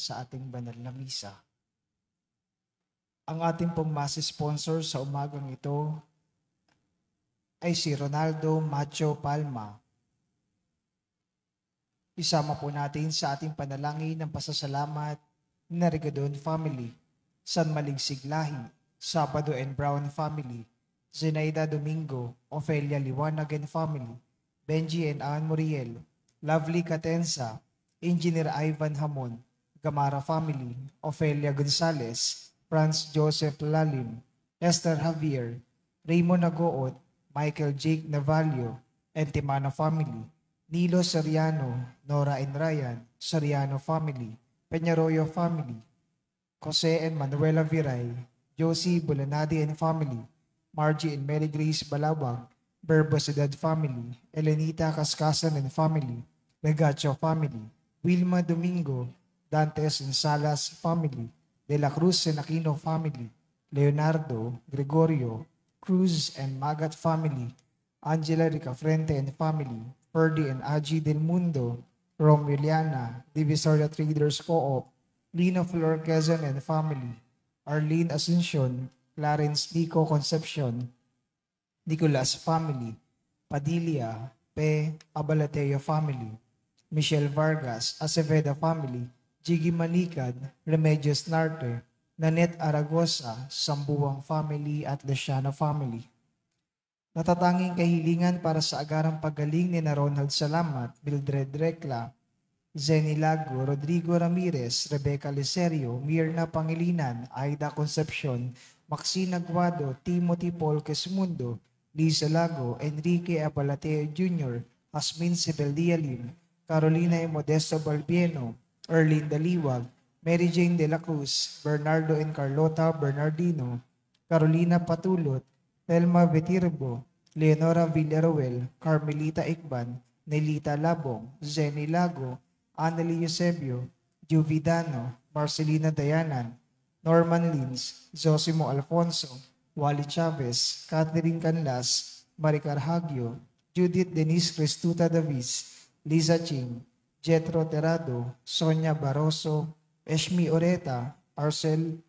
sa ating banal na misa. Ang ating pong mass sponsor sa umagang ito ay si Ronaldo Macho Palma. Isama po natin sa ating panalangin ng pasasalamat na Rigadon family, San Maligsig Lahi, Sabado and Brown family, Zenaida Domingo, Ofelia Liwanag and family, Benji and Ann Muriel, Lovely Catensa, Engineer Ivan Hamon, Gamara family, Ofelia Gonzalez, Franz Joseph Lalim, Esther Javier, Raymond Nagoot, Michael Jake Navalio, and Timana family, Nilo Soriano, Nora and Ryan, Soriano family, Peñarroyo family, Jose and Manuela Viray, Josie Bulanadi and family, Margie and Mary Grace Balawag, Berbosidad family, Elenita Cascasan and family, Legacho family, Wilma Domingo, Dantes and Salas family, De La Cruz and Aquino family, Leonardo, Gregorio, Cruz and Magat family, Angela Ricafrente and family, Ferdy and Aji Del Mundo, Romuliana, Divisoria Traders Co-op, Lino Flor Quezon and family, Arlene Asuncion, Clarence Nico Concepcion, Nicolas family, Padilla, P. Abalateo family, Michelle Vargas, Aceveda family, Jiggy Manikad, Remedios Narte, Nanette Aragosa, Sambuang family at Lesiano family. Natatanging kahilingan para sa agarang paggaling ni Ronald Salamat, Mildred Recla, Zenny Lago, Rodrigo Ramirez, Rebecca Liserio, Mirna Pangilinan, Aida Concepcion, Maxine Aguado, Timothy Paul Quesmundo, Lisa Lago, Enrique Abalateo Jr., Asmin Sibeldia Lim, Carolina E. Modesto Balbieno, Erlinda Liwag, Mary Jane De La Cruz, Bernardo and Carlota Bernardino, Carolina Patulot, Thelma Vetirbo, Leonora Villaruel, Carmelita Ikban, Nelita Labong, Zenny Lago, Anneli Eusebio, Juvidano, Marcelina Dayanan, Norman Lins, Zosimo Alfonso, Wally Chavez, Catherine Canlas, Maricar Hagio, Judith Denise Cristuta Davis, Liza Ching, Jetro Terado, Sonia Barroso, Eshmi Oreta, Arcel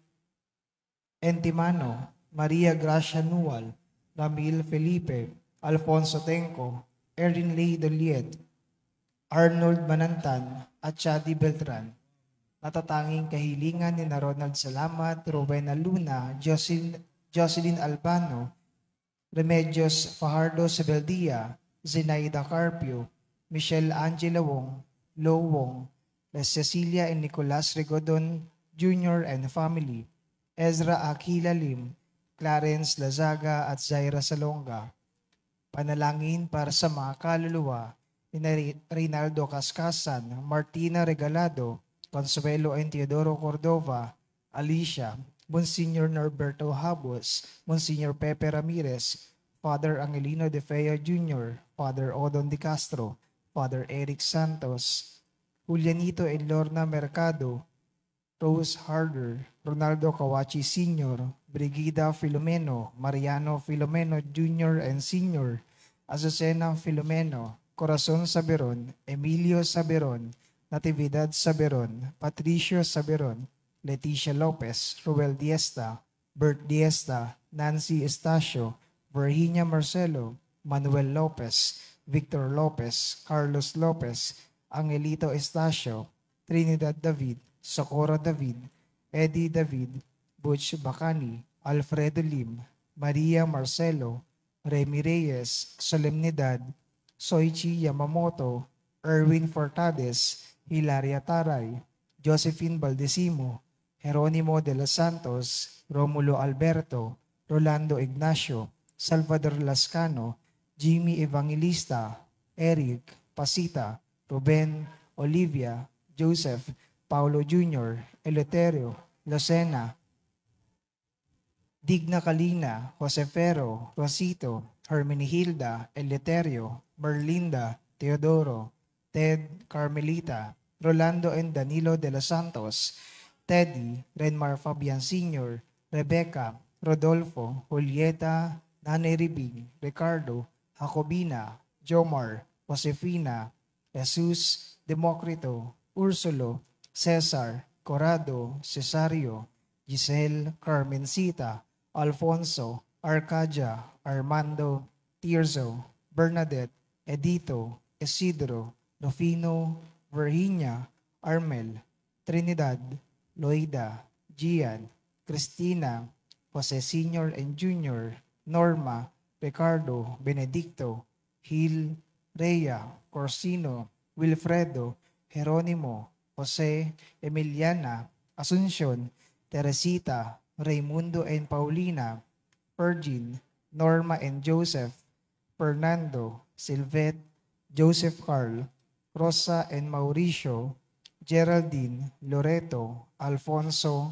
Entimano, Maria Gracia Nual, Ramil Felipe, Alfonso Tenco, Erin Lee Doliet, Arnold Manantan, at Chadi Beltran. Natatanging kahilingan ni Ronald Salamat, Rowena Luna, Jocelyn Albano, Remedios Fajardo Sebeldia, Zenaida Carpio, Michelle Angela Wong, Lo Wong, Cecilia and Nicolas Rigodon Jr. and family, Ezra Aquila Lim, Clarence Lazaga at Zaira Salonga. Panalangin para sa mga kaluluwa ni Reynaldo Cascasan, Martina Regalado, Consuelo and Teodoro Cordova, Alicia, Monsignor Norberto Habos, Monsignor Pepe Ramirez, Father Angelino De Fea Jr., Father Odon De Castro, Father Eric Santos, Julianito and Lorna Mercado, Rose Harder, Ronaldo Kawachi Sr., Brigida Filomeno, Mariano Filomeno Jr. and Sr., Azucena Filomeno, Corazon Saberon, Emilio Saberon, Natividad Saberon, Patricio Saberon, Leticia Lopez, Ruel Diesta, Bert Diesta, Nancy Estacio, Virginia Marcelo, Manuel Lopez, Victor Lopez, Carlos Lopez, Angelito Estacio, Trinidad David, Socorro David, Eddie David, Butch Bacani, Alfredo Lim, Maria Marcelo, Remy Reyes, Solemnidad, Soichi Yamamoto, Erwin Fortades, Hilaria Taray, Josephine Baldesimo, Jeronimo de los Santos, Romulo Alberto, Rolando Ignacio, Salvador Lascano, Jimmy Evangelista, Eric, Pasita, Ruben, Olivia, Joseph, Paulo Jr., Eleuterio, Lucena, Digna Kalina, Josefero, Rosito, Hermenihilda, Eleuterio, Merlinda, Teodoro, Ted, Carmelita, Rolando and Danilo de los Santos, Teddy, Renmar Fabian Sr., Rebecca, Rodolfo, Julieta, Nanay Ribing, Ricardo, Jacobina, Jomar, Josefina, Jesus, Democrito, Ursulo, Cesar, Corrado, Cesario, Giselle, Carmencita, Alfonso, Arcadia, Armando, Tirso, Bernadette, Edito, Isidro, Rufino, Virginia, Armel, Trinidad, Loida, Gian, Cristina, Jose Sr. and Jr., Norma, Ricardo, Benedicto, Gil, Rhea, Corsino, Wilfredo, Jeronimo, Jose, Emiliana, Asuncion, Teresita, Raimundo and Paulina, Virgin, Norma and Joseph, Fernando, Silvet, Joseph Carl, Rosa and Mauricio, Geraldine, Loreto, Alfonso,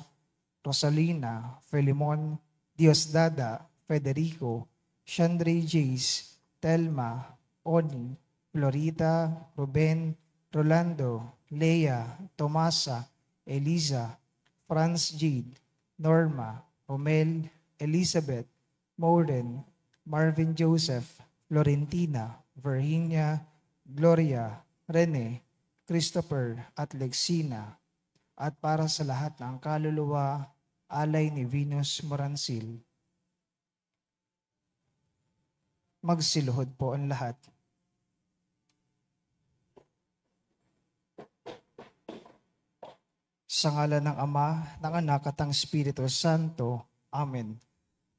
Rosalina, Felimon, Diosdada, Federico, Chandre Jace, Telma, Oni, Florita, Ruben, Rolando, Leia, Tomasa, Eliza, Franz Jade, Norma, Romel, Elizabeth, Maureen, Marvin Joseph, Florentina, Virginia, Gloria, Rene, Christopher at Lexina, at para sa lahat ng kaluluwa, alay ni Venus Morancil. Magsiluhod po ang lahat. Sa ngalan ng Ama, ng Anak at ng Espiritu Santo. Amen.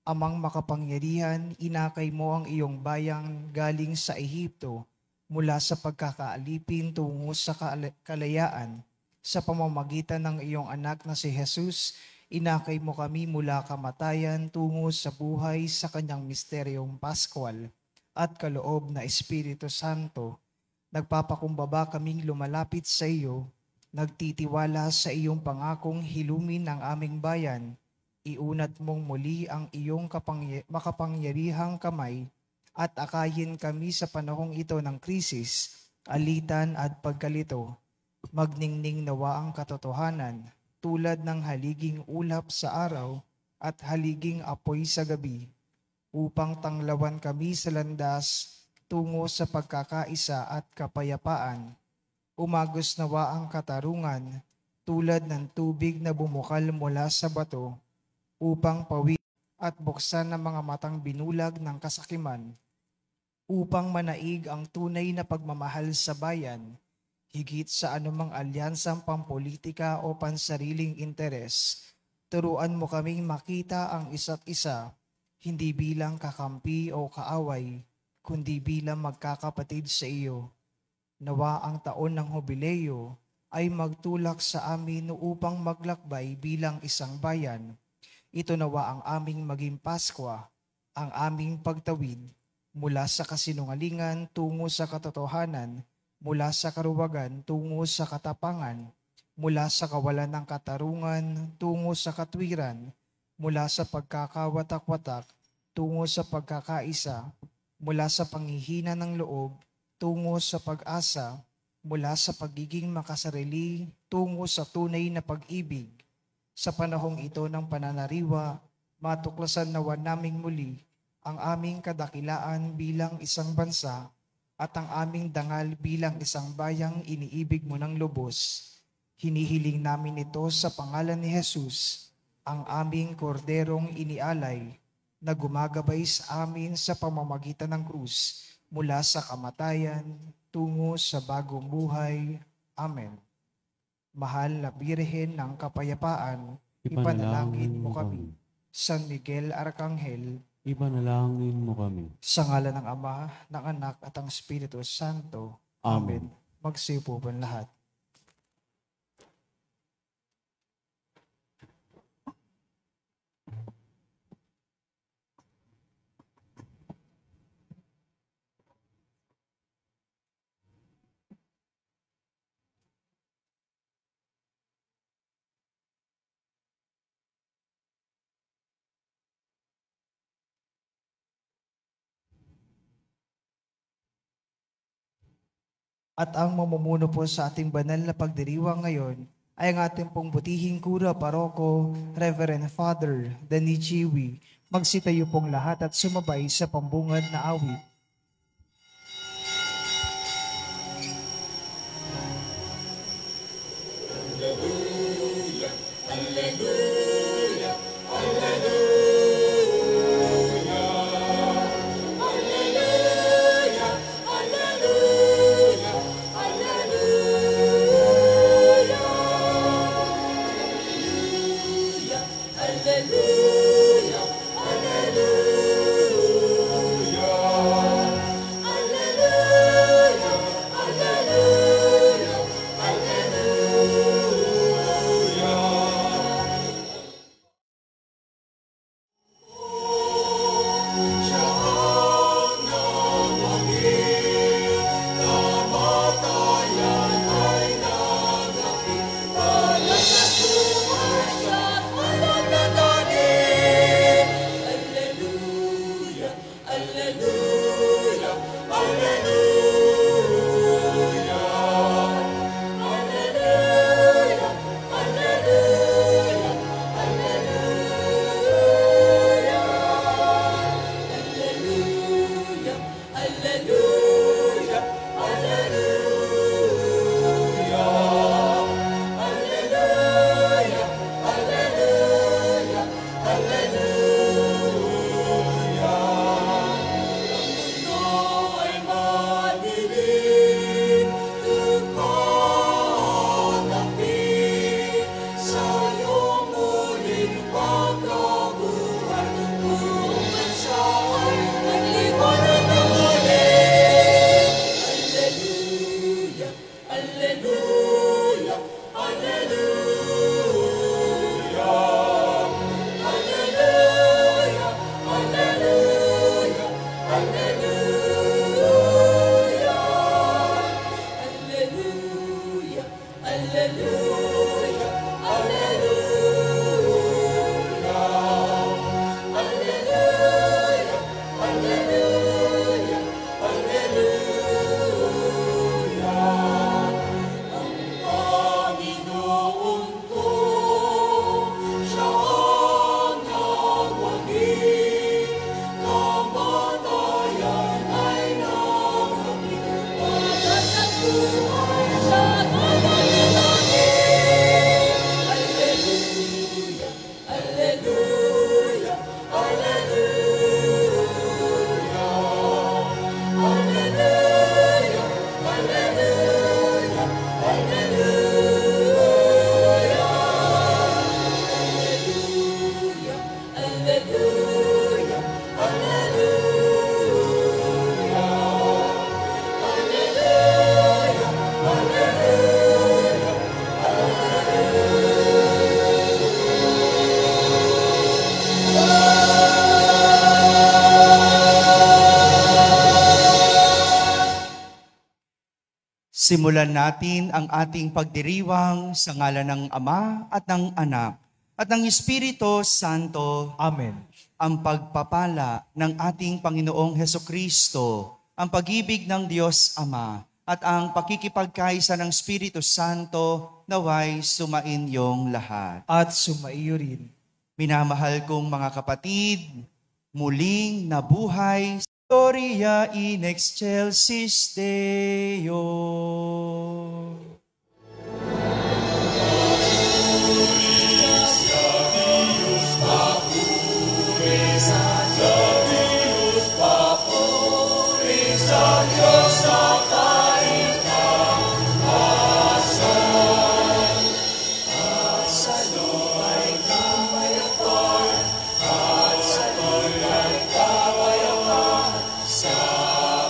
Amang makapangyarihan, inakay mo ang iyong bayang galing sa Ehipto mula sa pagkakaalipin tungo sa kalayaan. Sa pamamagitan ng iyong anak na si Jesus, inakay mo kami mula kamatayan tungo sa buhay sa kanyang misteryong Pascual at kaloob na Espiritu Santo. Nagpapakumbaba kaming lumalapit sa iyo, nagtitiwala sa iyong pangakong hilumin ang aming bayan. Iunat mong muli ang iyong makapangyarihang kamay at akayin kami sa panahong ito ng krisis, alitan at pagkalito. Magningning nawa ang katotohanan tulad ng haliging ulap sa araw at haliging apoy sa gabi, upang tanglawan kami sa landas tungo sa pagkakaisa at kapayapaan. Umagos nawa ang katarungan tulad ng tubig na bumukal mula sa bato, upang pawid at buksan ng mga matang binulag ng kasakiman, upang manaig ang tunay na pagmamahal sa bayan, higit sa anumang alyansang pampolitika o pansariling interes. Turuan mo kaming makita ang isa't isa, hindi bilang kakampi o kaaway, kundi bilang magkakapatid sa iyo. Nawa ang taon ng Jubileo ay magtulak sa amin upang maglakbay bilang isang bayan. Ito nawa ang aming maging Paskwa, ang aming pagtawid mula sa kasinungalingan tungo sa katotohanan, mula sa karuwagan tungo sa katapangan, mula sa kawalan ng katarungan tungo sa katwiran, mula sa pagkakawatak-watak tungo sa pagkakaisa, mula sa panghihina ng loob tungo sa pag-asa, mula sa pagiging makasarili tungo sa tunay na pag-ibig. Sa panahong ito ng pananariwa, matuklasan nawa naming muli ang aming kadakilaan bilang isang bansa at ang aming dangal bilang isang bayang iniibig mo ng lubos. Hinihiling namin ito sa pangalan ni Jesus, ang aming korderong inialay na gumagabay sa amin sa pamamagitan ng krus mula sa kamatayan tungo sa bagong buhay. Amen. Mahal na Birhen ng Kapayapaan, ipanalangin mo kami. San Miguel Arcangel, ipanalangin mo kami. sa ngalan ng Ama, ng Anak at ng Espiritu Santo. Amen. Magsiupo po ang lahat. At ang mamumuno po sa ating banal na pagdiriwang ngayon ay ang ating pong butihing kura paroko, Reverend Father Danny Chiwi. Magsitayo pong lahat at sumabay sa pambungad na awit. Simulan natin ang ating pagdiriwang sa ngalan ng Ama at ng Anak at ng Espiritu Santo. Amen. Ang pagpapala ng ating Panginoong Hesukristo, ang pag-ibig ng Diyos Ama at ang pakikipagkaisa ng Espiritu Santo naway sumainyong lahat. At sumaiyo rin. Minamahal kong mga kapatid, muling nabuhay Gloria in excelsis Deo. Sa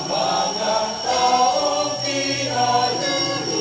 mga taong kinalulugod.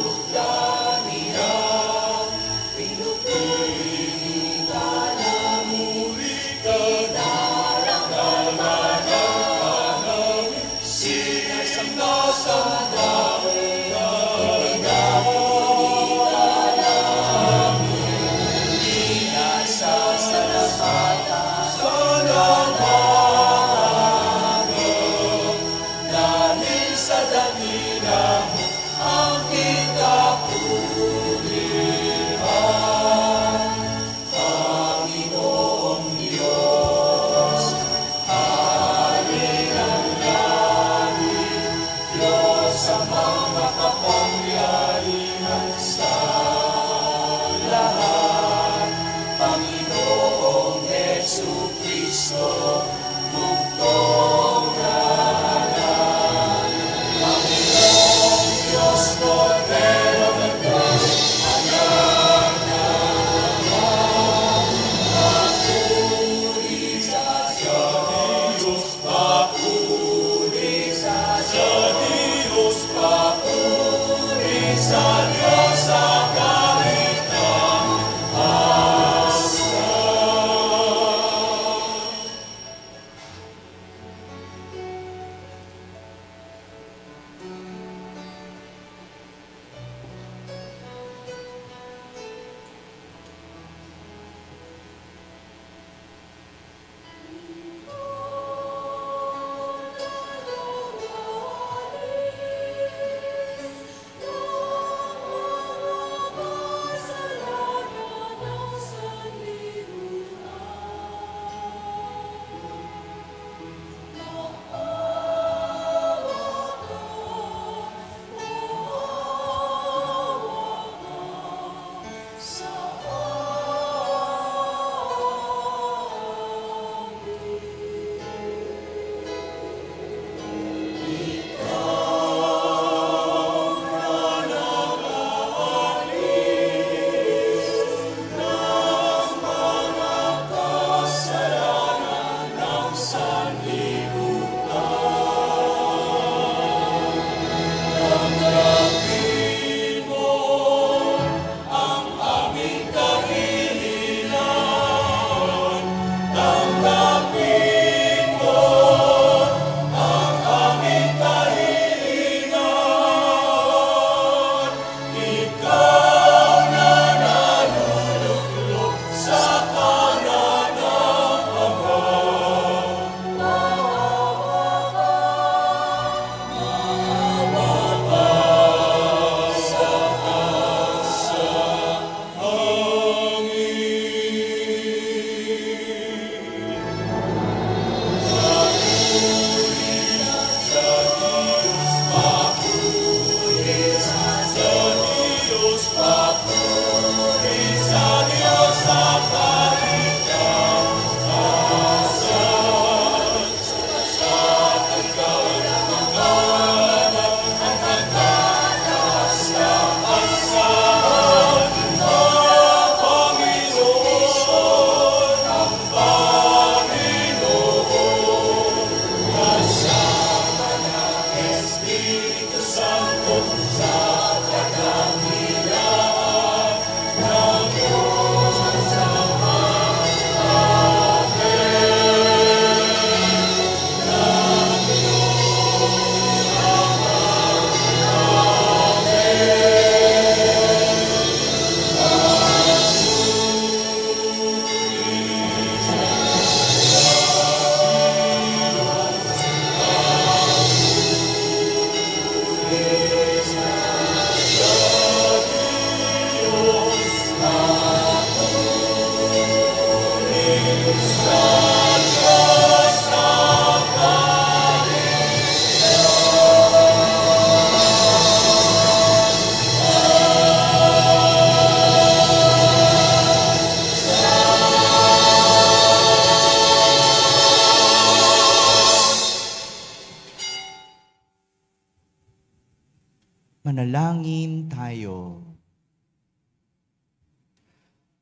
Manalangin tayo.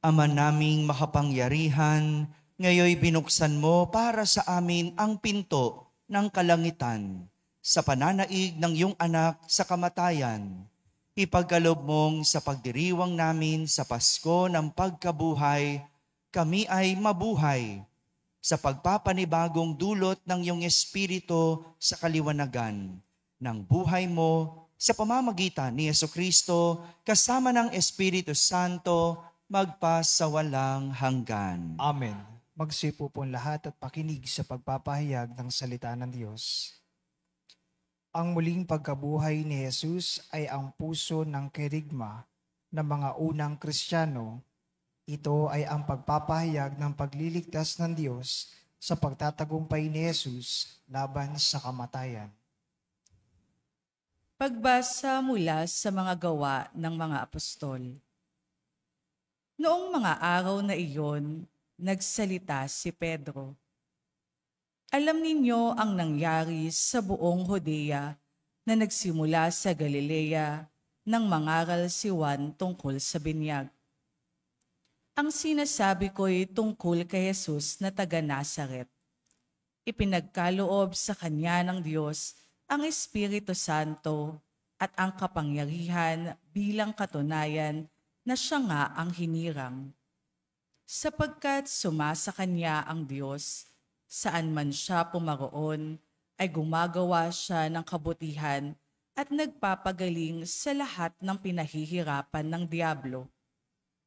Ama naming makapangyarihan, ngayoy binuksan mo para sa amin ang pinto ng kalangitan sa pananaig ng iyong anak sa kamatayan. Ipagkaloob mong sa pagdiriwang namin sa Pasko ng pagkabuhay, kami ay mabuhay sa pagpapanibagong dulot ng iyong Espiritu sa kaliwanagan ng buhay mo sa pamamagitan ni Jesucristo kasama ng Espiritu Santo magpasawalang hanggan. Amen. Magsipo po lahat at pakinig sa pagpapahayag ng salita ng Diyos. Ang muling pagkabuhay ni Jesus ay ang puso ng kerigma ng mga unang Kristiyano. Ito ay ang pagpapahayag ng pagliligtas ng Diyos sa pagtatagumpay ni Jesus laban sa kamatayan. Pagbasa mula sa mga gawa ng mga apostol. Noong mga araw na iyon, nagsalita si Pedro. Alam ninyo ang nangyari sa buong Judea na nagsimula sa Galilea nang mangaral si Juan tungkol sa binyag. Ang sinasabi ko'y tungkol kay Jesus na taga Nazaret. Ipinagkaloob sa kanya ng Diyos ang Espiritu Santo at ang kapangyarihan bilang katunayan na siya nga ang hinirang. Sapagkat sumasa kanya ang Diyos, saan man siya pumaroon, ay gumagawa siya ng kabutihan at nagpapagaling sa lahat ng pinahihirapan ng diablo.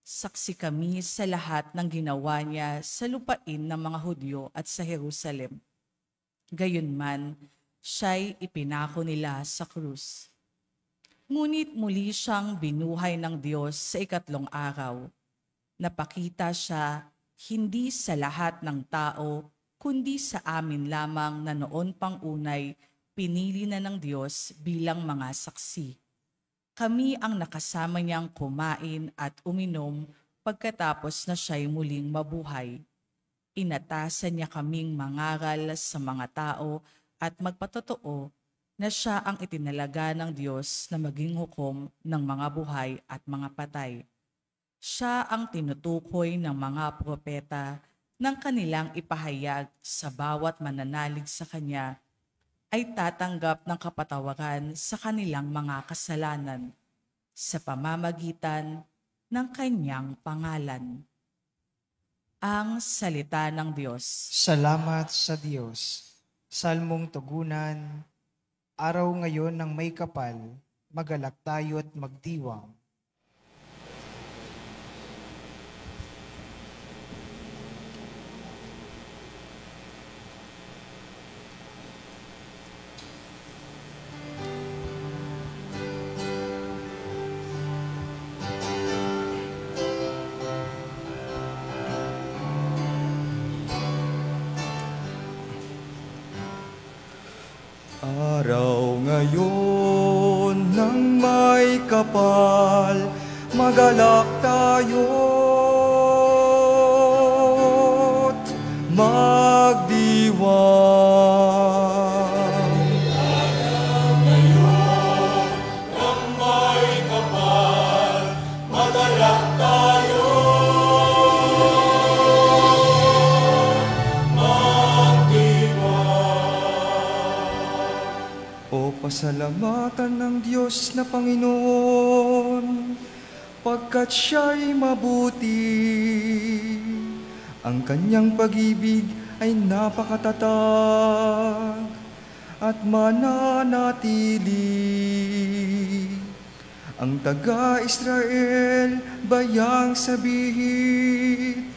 Saksi kami sa lahat ng ginawa niya sa lupain ng mga Hudyo at sa Jerusalem. Gayunman, siya'y ipinako nila sa krus. Ngunit muli siyang binuhay ng Diyos sa ikatlong araw. Napakita siya hindi sa lahat ng tao, kundi sa amin lamang na noon pang unay pinili na ng Diyos bilang mga saksi. Kami ang nakasama niyang kumain at uminom pagkatapos na siya'y muling mabuhay. Inatasan niya kaming mangaral sa mga tao at magpatotoo na siya ang itinalaga ng Diyos na maging hukom ng mga buhay at mga patay. Siya ang tinutukoy ng mga propeta ng kanilang ipahayag sa bawat mananalig sa Kanya ay tatanggap ng kapatawaran sa kanilang mga kasalanan sa pamamagitan ng Kanyang pangalan. Ang salita ng Diyos. Salamat sa Diyos. Salmong tugunan, araw ngayon ng may kapal, magalak tayo at magdiwang. Araw ngayon ng may kapal, magalak tayo't magdiwang. Araw ngayon ng may kapal, magalak tayo. Pasalamatan ng Diyos na Panginoon, pagkat siya'y mabuti. Ang kanyang pag-ibig ay napakatatag at mananatili. Ang taga-Israel bayang sabihin,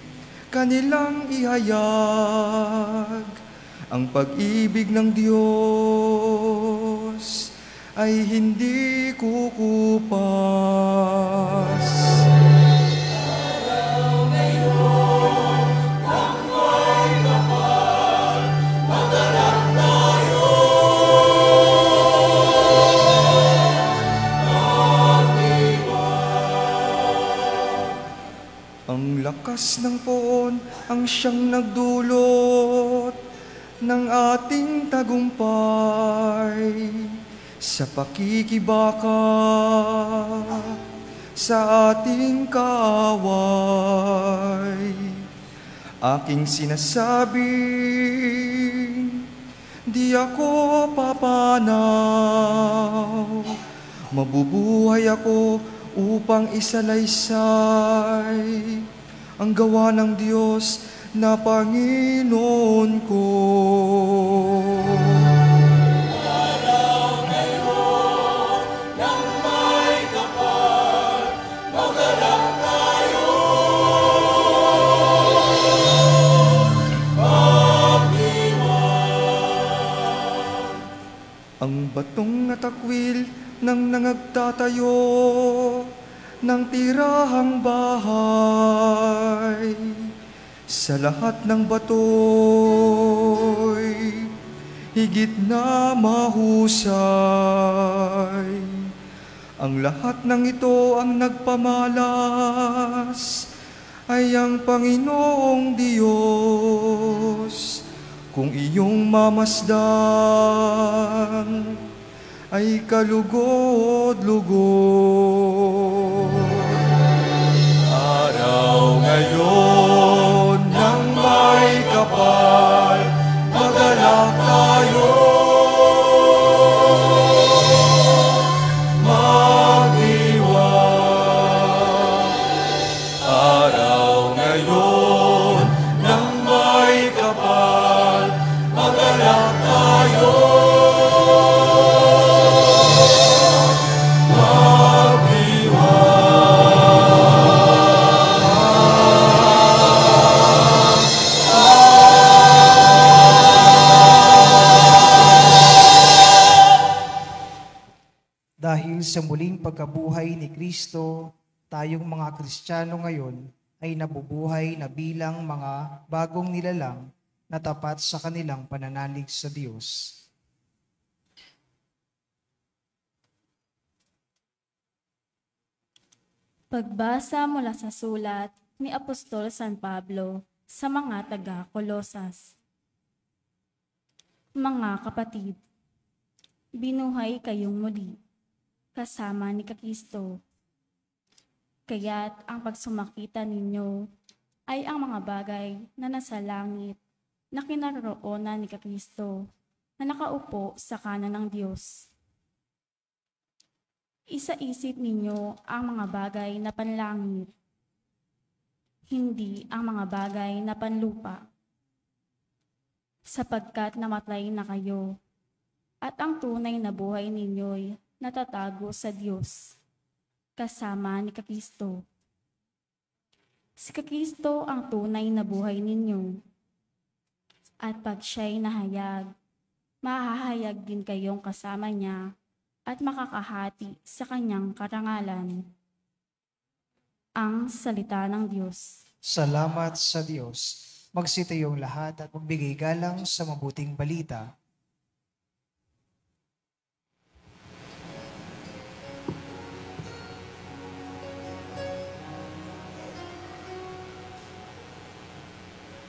kanilang ihayag. Ang pag-ibig ng Diyos ay hindi kukupas. Araw ngayon ng may kapal, magalak tayo. Ang lakas ng poon ang siyang nagdulot ng ating tagumpay. sa pakikibaka sa ating kaaway. Aking sinasabing, di ako papanaw. Mabubuhay ako upang isalaysay ang gawa ng Diyos na Panginoon ko. Ang batong atakwil ng nangagtatayo ng tirahang bahay. Sa lahat ng bato'y higit na mahusay. Ang lahat ng ito ang nagpamalas ay ang Panginoong Diyos. Kung iyong mamasdan ay kalugod-lugod. Araw ngayon ng may kapal, magalak tayo, mag-iwan. Araw ngayon ng may kapal, magalak tayo, Dahil sa muling pagkabuhay ni Kristo, tayong mga Kristiyano ngayon ay nabubuhay na bilang mga bagong nilalang na tapat sa kanilang pananalig sa Diyos. Pagbasa mula sa sulat ni Apostol San Pablo sa mga taga-Kolosas. Mga kapatid, binuhay kayong muli kasama ni Kristo. Kaya't ang pagsumakita ninyo ay ang mga bagay na nasa langit na kinaroroonan ni Kristo na nakaupo sa kanan ng Diyos. Isa-isip ninyo ang mga bagay na panlangit, hindi ang mga bagay na panlupa. Sapagkat namatay na kayo, at ang tunay na buhay ninyo'y natatago sa Diyos, kasama ni Kristo. Si Kristo ang tunay na buhay ninyo, at pag siya'y nahayag, mahahayag din kayong kasama niya at makakahati sa kanyang karangalan. Ang salita ng Diyos. Salamat sa Diyos. Magsitayong lahat at magbigay galang sa mabuting balita.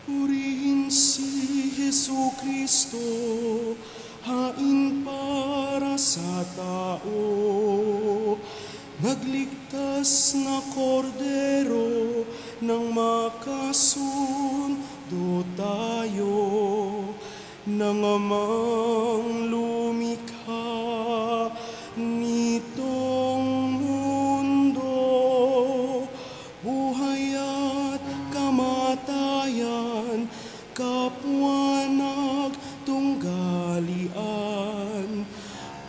Purihin si Jesucristo, hain para sa tao. Nagligtas na kordero nang makasundo tayo. Nang amang lumikha nitong mundo, buhay at kamatayan, kapwa nagtunggalian,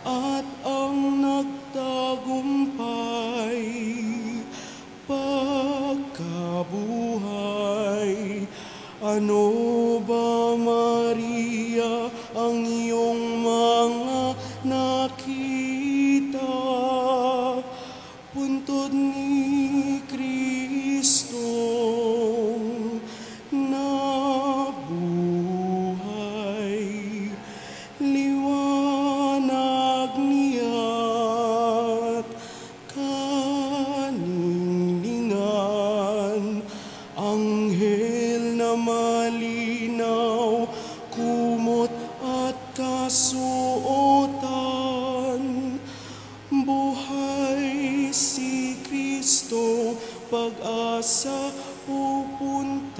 at ang nagtagumpay, pagkabuhay. Ano ba, Maria, ang iyong mga nakita? Puntod ni Kristo nabuhay, liwanag niya't kaninlingan, anghel na malinaw, kumot at kasuotan,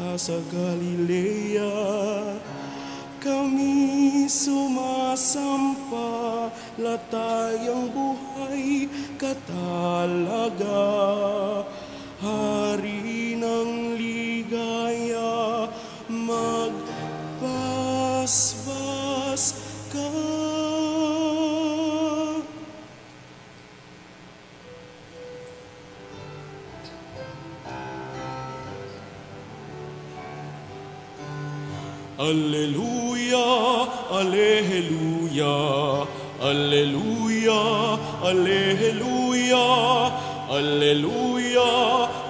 mula sa Galilea, kami sumasampa, latayang buhay katalaga. Hari ng ligaya, magbasbas ka. Alleluia, alleluia, alleluia, alleluia, alleluia,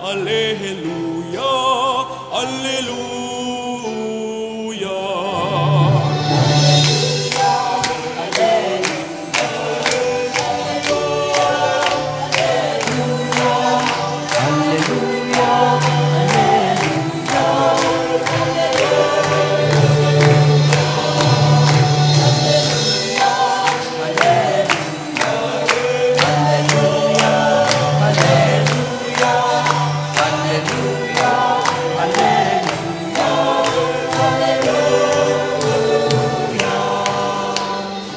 alleluia, alleluia.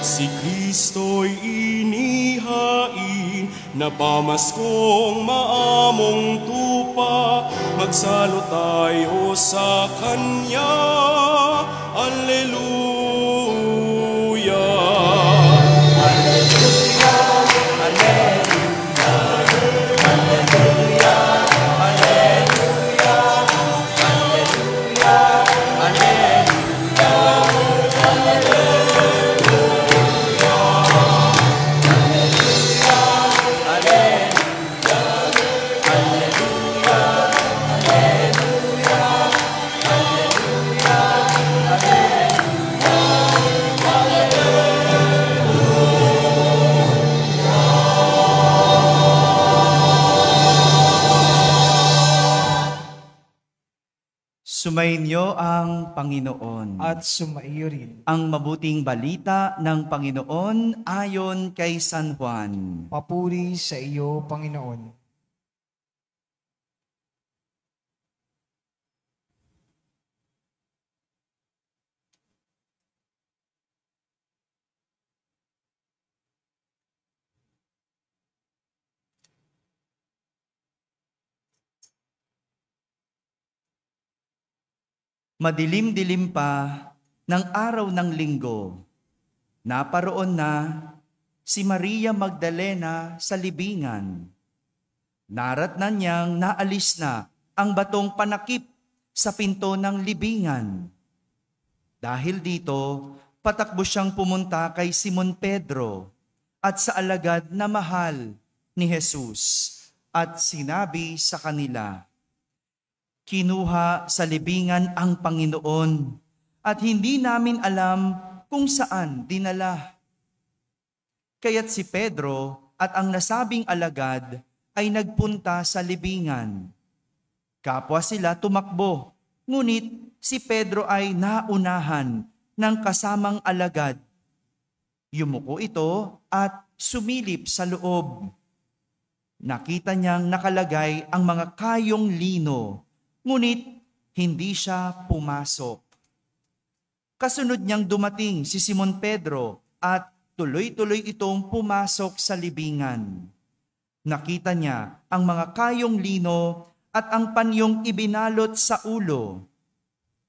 Si Kristo'y inihain, na pamaskong maamong tupa, magsalo tayo sa Kanya. Alleluia. Alleluia, alleluia, alleluia, alleluia, alleluia, alleluia. Sumainyo ang Panginoon. At sumaiyo rin. Ang mabuting balita ng Panginoon ayon kay San Juan. Papuri sa iyo, Panginoon. Madilim-dilim pa ng araw ng linggo, naparoon na si Maria Magdalena sa libingan. Naratnan niyang naalis na ang batong panakip sa pinto ng libingan. Dahil dito, patakbo siyang pumunta kay Simon Pedro at sa alagad na mahal ni Jesus at sinabi sa kanila, "Kinuha sa libingan ang Panginoon at hindi namin alam kung saan dinala." Kaya't si Pedro at ang nasabing alagad ay nagpunta sa libingan. Kapwa sila tumakbo, ngunit si Pedro ay naunahan ng kasamang alagad. Yumuko ito at sumilip sa loob. Nakita niyang nakalagay ang mga kayong lino, ngunit hindi siya pumasok. Kasunod niyang dumating si Simon Pedro at tuloy-tuloy itong pumasok sa libingan. Nakita niya ang mga kayong lino at ang panyong ibinalot sa ulo.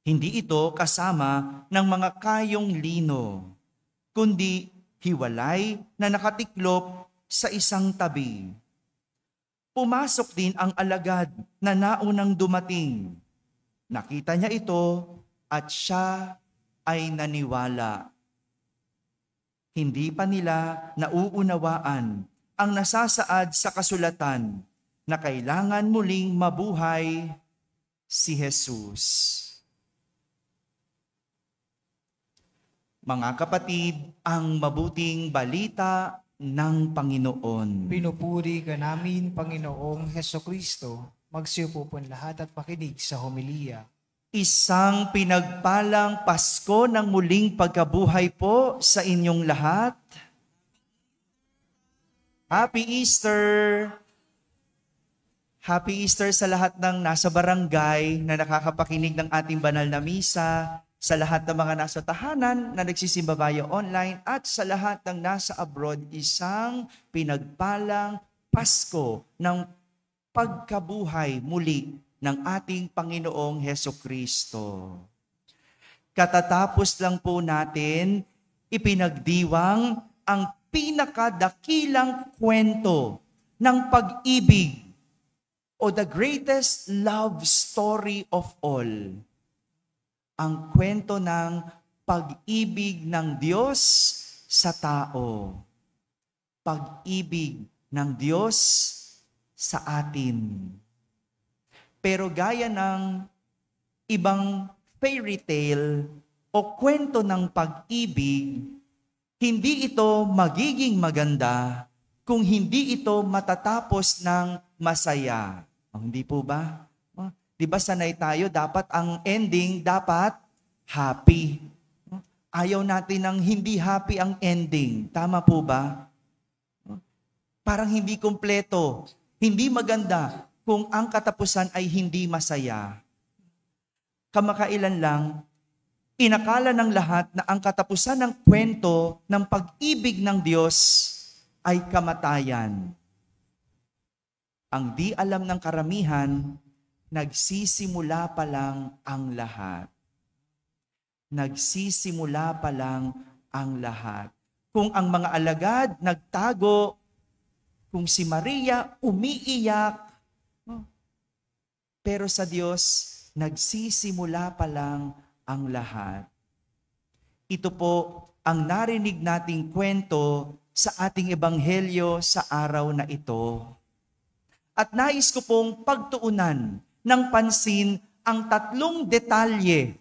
Hindi ito kasama ng mga kayong lino, kundi hiwalay na nakatiklop sa isang tabi. Pumasok din ang alagad na naunang dumating. Nakita niya ito at siya ay naniwala. Hindi pa nila nauunawaan ang nasasaad sa kasulatan na kailangan muling mabuhay si Jesus. Mga kapatid, ang mabuting balita ng Panginoon. Pinupuri ka namin, Panginoong Hesukristo. Magsiupo po lahat at pakinig sa homilya. Isang pinagpalang Pasko ng muling pagkabuhay po sa inyong lahat. Happy Easter! Happy Easter sa lahat ng nasa barangay na nakakapakinig ng ating banal na misa, sa lahat ng mga nasa tahanan na nagsisimba via online, at sa lahat ng nasa abroad, isang pinagpalang Pasko ng pagkabuhay muli ng ating Panginoong Hesukristo. Katatapos lang po natin ipinagdiwang ang pinakadakilang kwento ng pag-ibig o the greatest love story of all. Ang kwento ng pag-ibig ng Diyos sa tao. Pag-ibig ng Diyos sa atin. Pero gaya ng ibang fairy tale o kwento ng pag-ibig, hindi ito magiging maganda kung hindi ito matatapos ng masaya. Hindi po ba? Di ba sanay tayo, dapat ang ending, dapat happy. Ayaw natin ng hindi happy ang ending. Tama po ba? Parang hindi kumpleto, hindi maganda kung ang katapusan ay hindi masaya. Kamakailan lang, inakala ng lahat na ang katapusan ng kwento ng pag-ibig ng Diyos ay kamatayan. Ang di alam ng karamihan, nagsisimula pa lang ang lahat. Nagsisimula pa lang ang lahat. Kung ang mga alagad nagtago, kung si Maria umiiyak, pero sa Diyos, nagsisimula pa lang ang lahat. Ito po ang narinig nating kwento sa ating ebanghelyo sa araw na ito. At nais ko pong pagtuunan ng pansin ang tatlong detalye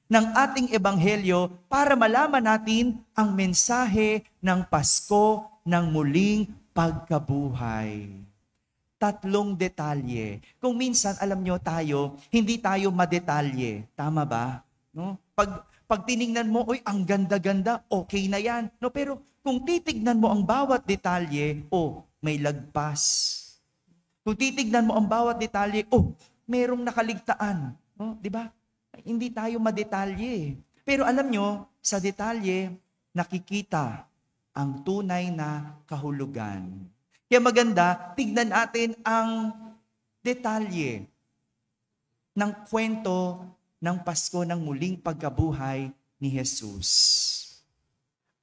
ng ating ebanghelyo para malaman natin ang mensahe ng Pasko ng muling pagkabuhay. Tatlong detalye. Kung minsan, alam nyo tayo, hindi tayo madetalye. Tama ba? No? Pag tiningnan mo, oy, ang ganda-ganda, okay na yan. No, pero kung titignan mo ang bawat detalye, may lagpas. Kung titignan mo ang bawat detalye, merong nakaligtaan. No? Di ba? Hindi tayo madetalye. Pero alam nyo, sa detalye, nakikita ang tunay na kahulugan. Kaya maganda, tignan natin ang detalye ng kwento ng Pasko ng muling pagkabuhay ni Jesus.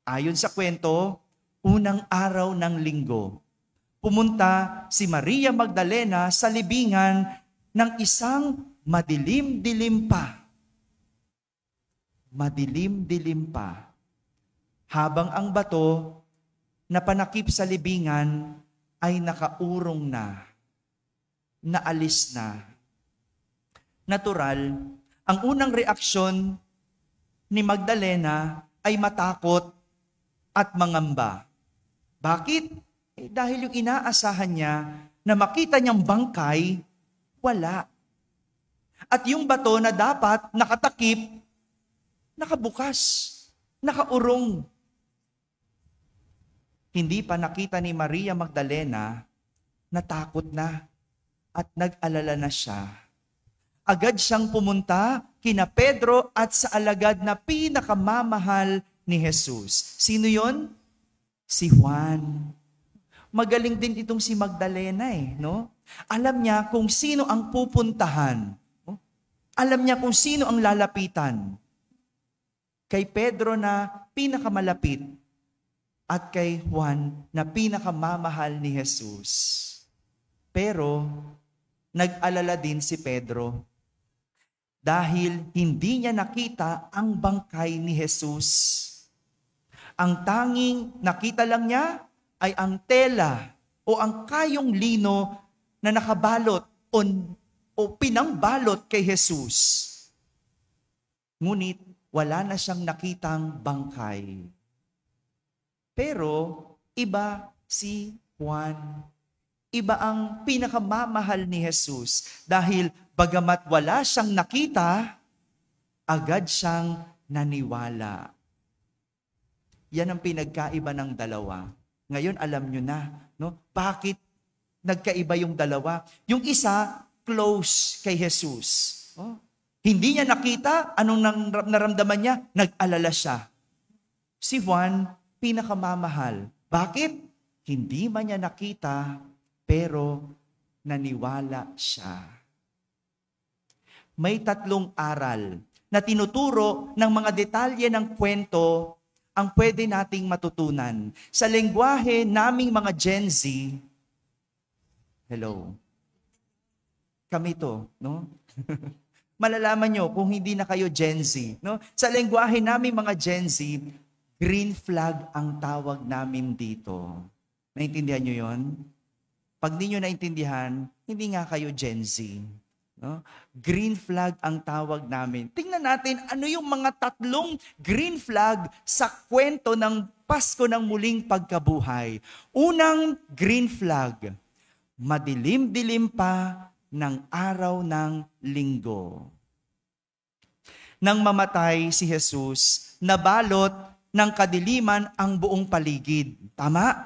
Ayon sa kwento, unang araw ng linggo, pumunta si Maria Magdalena sa libingan ng isang madilim-dilim pa. Madilim-dilim pa. Habang ang bato na panakip sa libingan ay nakaurong na, naalis na. Natural, ang unang reaksyon ni Magdalena ay matakot at mangamba. Bakit? Dahil yung inaasahan niya na makita niyang bangkay, wala. At yung bato na dapat nakatakip, nakabukas, nakaurong. Hindi pa nakita ni Maria Magdalena, natakot na at nag-alala na siya. Agad siyang pumunta kina Pedro at sa alagad na pinakamamahal ni Jesus. Sino yon? Si Juan. Magaling din itong si Magdalena no? Alam niya kung sino ang pupuntahan. No? Alam niya kung sino ang lalapitan. Kay Pedro na pinakamalapit at kay Juan na pinakamamahal ni Jesus. Pero nag-alala din si Pedro dahil hindi niya nakita ang bangkay ni Jesus. Ang tanging nakita lang niya ay ang tela o ang kayong lino na nakabalot o pinangbalot kay Jesus. Ngunit wala na siyang nakitang bangkay. Pero iba si Juan. Iba ang pinakamamahal ni Jesus dahil bagamat wala siyang nakita, agad siyang naniwala. Yan ang pinagkaiba ng dalawa. Ngayon alam nyo na, no? Bakit nagkaiba yung dalawa. Yung isa, close kay Jesus. Hindi niya nakita, anong naramdaman niya? Nag-alala siya. Si Juan, pinakamamahal. Bakit? Hindi man niya nakita, pero naniwala siya. May 3 aral na tinuturo ng mga detalye ng kwento ang pwede nating matutunan. Sa lengguwahe naming mga Gen Z, hello, kami to, no? Malalaman nyo kung hindi na kayo Gen Z, no? Sa lengguwahe naming mga Gen Z, green flag ang tawag namin dito. Naintindihan nyo yon? Pag di nyo naintindihan, hindi nga kayo Gen Z. No? Green flag ang tawag namin. Tingnan natin ano yung mga 3 green flag sa kwento ng Pasko ng Muling Pagkabuhay. Unang green flag, madilim-dilim pa ng araw ng linggo. Nang mamatay si Jesus, nabalot ng kadiliman ang buong paligid. Tama?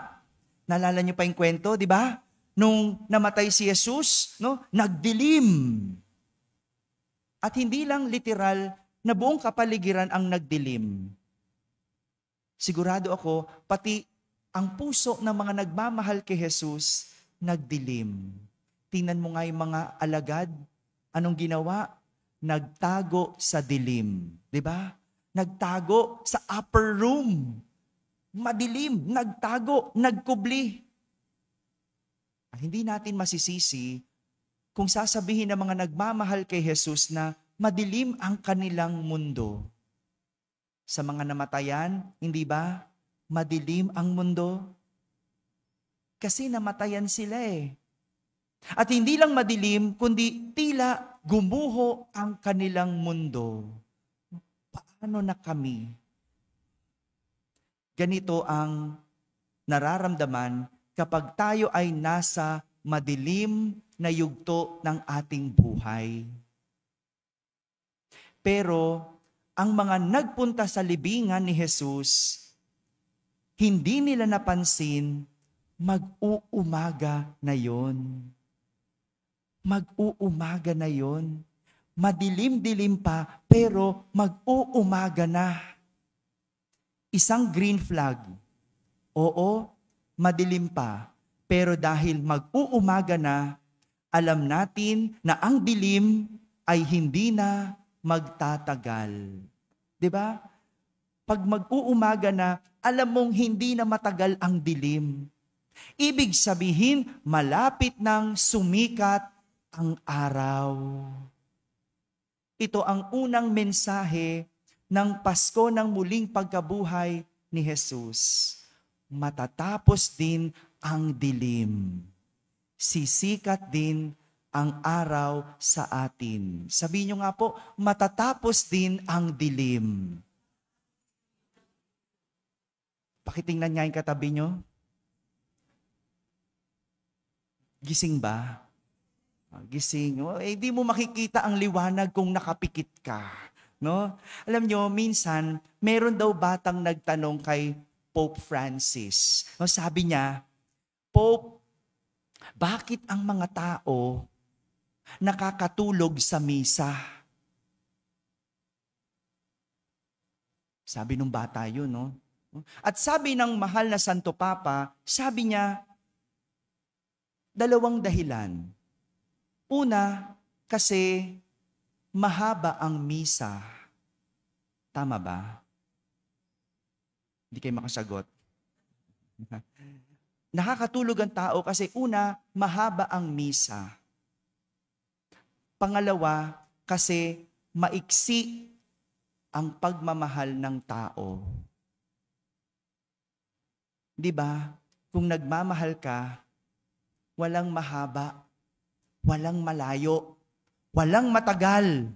Naalala niyo pa yung kwento, di ba? Nung namatay si Jesus, no, nagdilim. At hindi lang literal na buong kapaligiran ang nagdilim. Sigurado ako, pati ang puso ng mga nagmamahal kay Jesus, nagdilim. Tingnan mo nga yung mga alagad, anong ginawa? Nagtago sa dilim. Di ba? Nagtago sa upper room. Madilim, nagtago, nagkubli. Hindi natin masisisi kung sasabihin ng mga nagmamahal kay Jesus na madilim ang kanilang mundo. Sa mga namatayan, hindi ba? Madilim ang mundo. Kasi namatayan sila eh. At hindi lang madilim, kundi tila gumuho ang kanilang mundo. Paano na kami? Ganito ang nararamdaman kapag tayo ay nasa madilim na yugto ng ating buhay. Pero ang mga nagpunta sa libingan ni Jesus, hindi nila napansin, mag-uumaga na yon. Mag-uumaga na yon. Madilim-dilim pa, pero mag-uumaga na. Isang green flag. Oo, madilim pa, pero dahil mag-uumaga na, alam natin na ang dilim ay hindi na magtatagal. 'Di ba? Pag mag-uumaga na, alam mong hindi na matagal ang dilim. Ibig sabihin, malapit nang sumikat ang araw. Ito ang unang mensahe ng Pasko ng Muling Pagkabuhay ni Jesus. Matatapos din ang dilim. Sisikat din ang araw sa atin. Sabihin nyo nga po, matatapos din ang dilim. Pakitingnan niya yung katabi nyo. Gising ba? Gising. Di mo makikita ang liwanag kung nakapikit ka. No? Alam nyo, minsan, meron daw batang nagtanong kay Pope Francis. No, sabi niya, Pope, bakit ang mga tao nakakatulog sa misa? Sabi nung bata yun, no? At sabi ng mahal na Santo Papa, sabi niya, 2 dahilan. Una, kasi mahaba ang misa. Tama ba? Hindi kayo makasagot. Nakakatulog ang tao kasi una, mahaba ang misa. Pangalawa, kasi maiksi ang pagmamahal ng tao. Di ba? Kung nagmamahal ka, walang mahaba, walang malayo, walang matagal.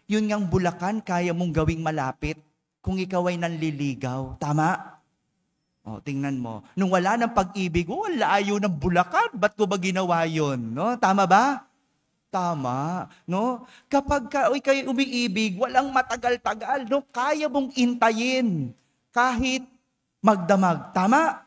Yun ngang Bulacan, kaya mong gawing malapit kung ikaw ay nanliligaw. Tama? O, tingnan mo. Nung wala ng pag-ibig, layo ng Bulacan. Ba't ko ba ginawa yun? No? Tama ba? Tama. No? Kapag kayo umiibig, walang matagal-tagal. No? Kaya mong intayin kahit magdamag. Tama?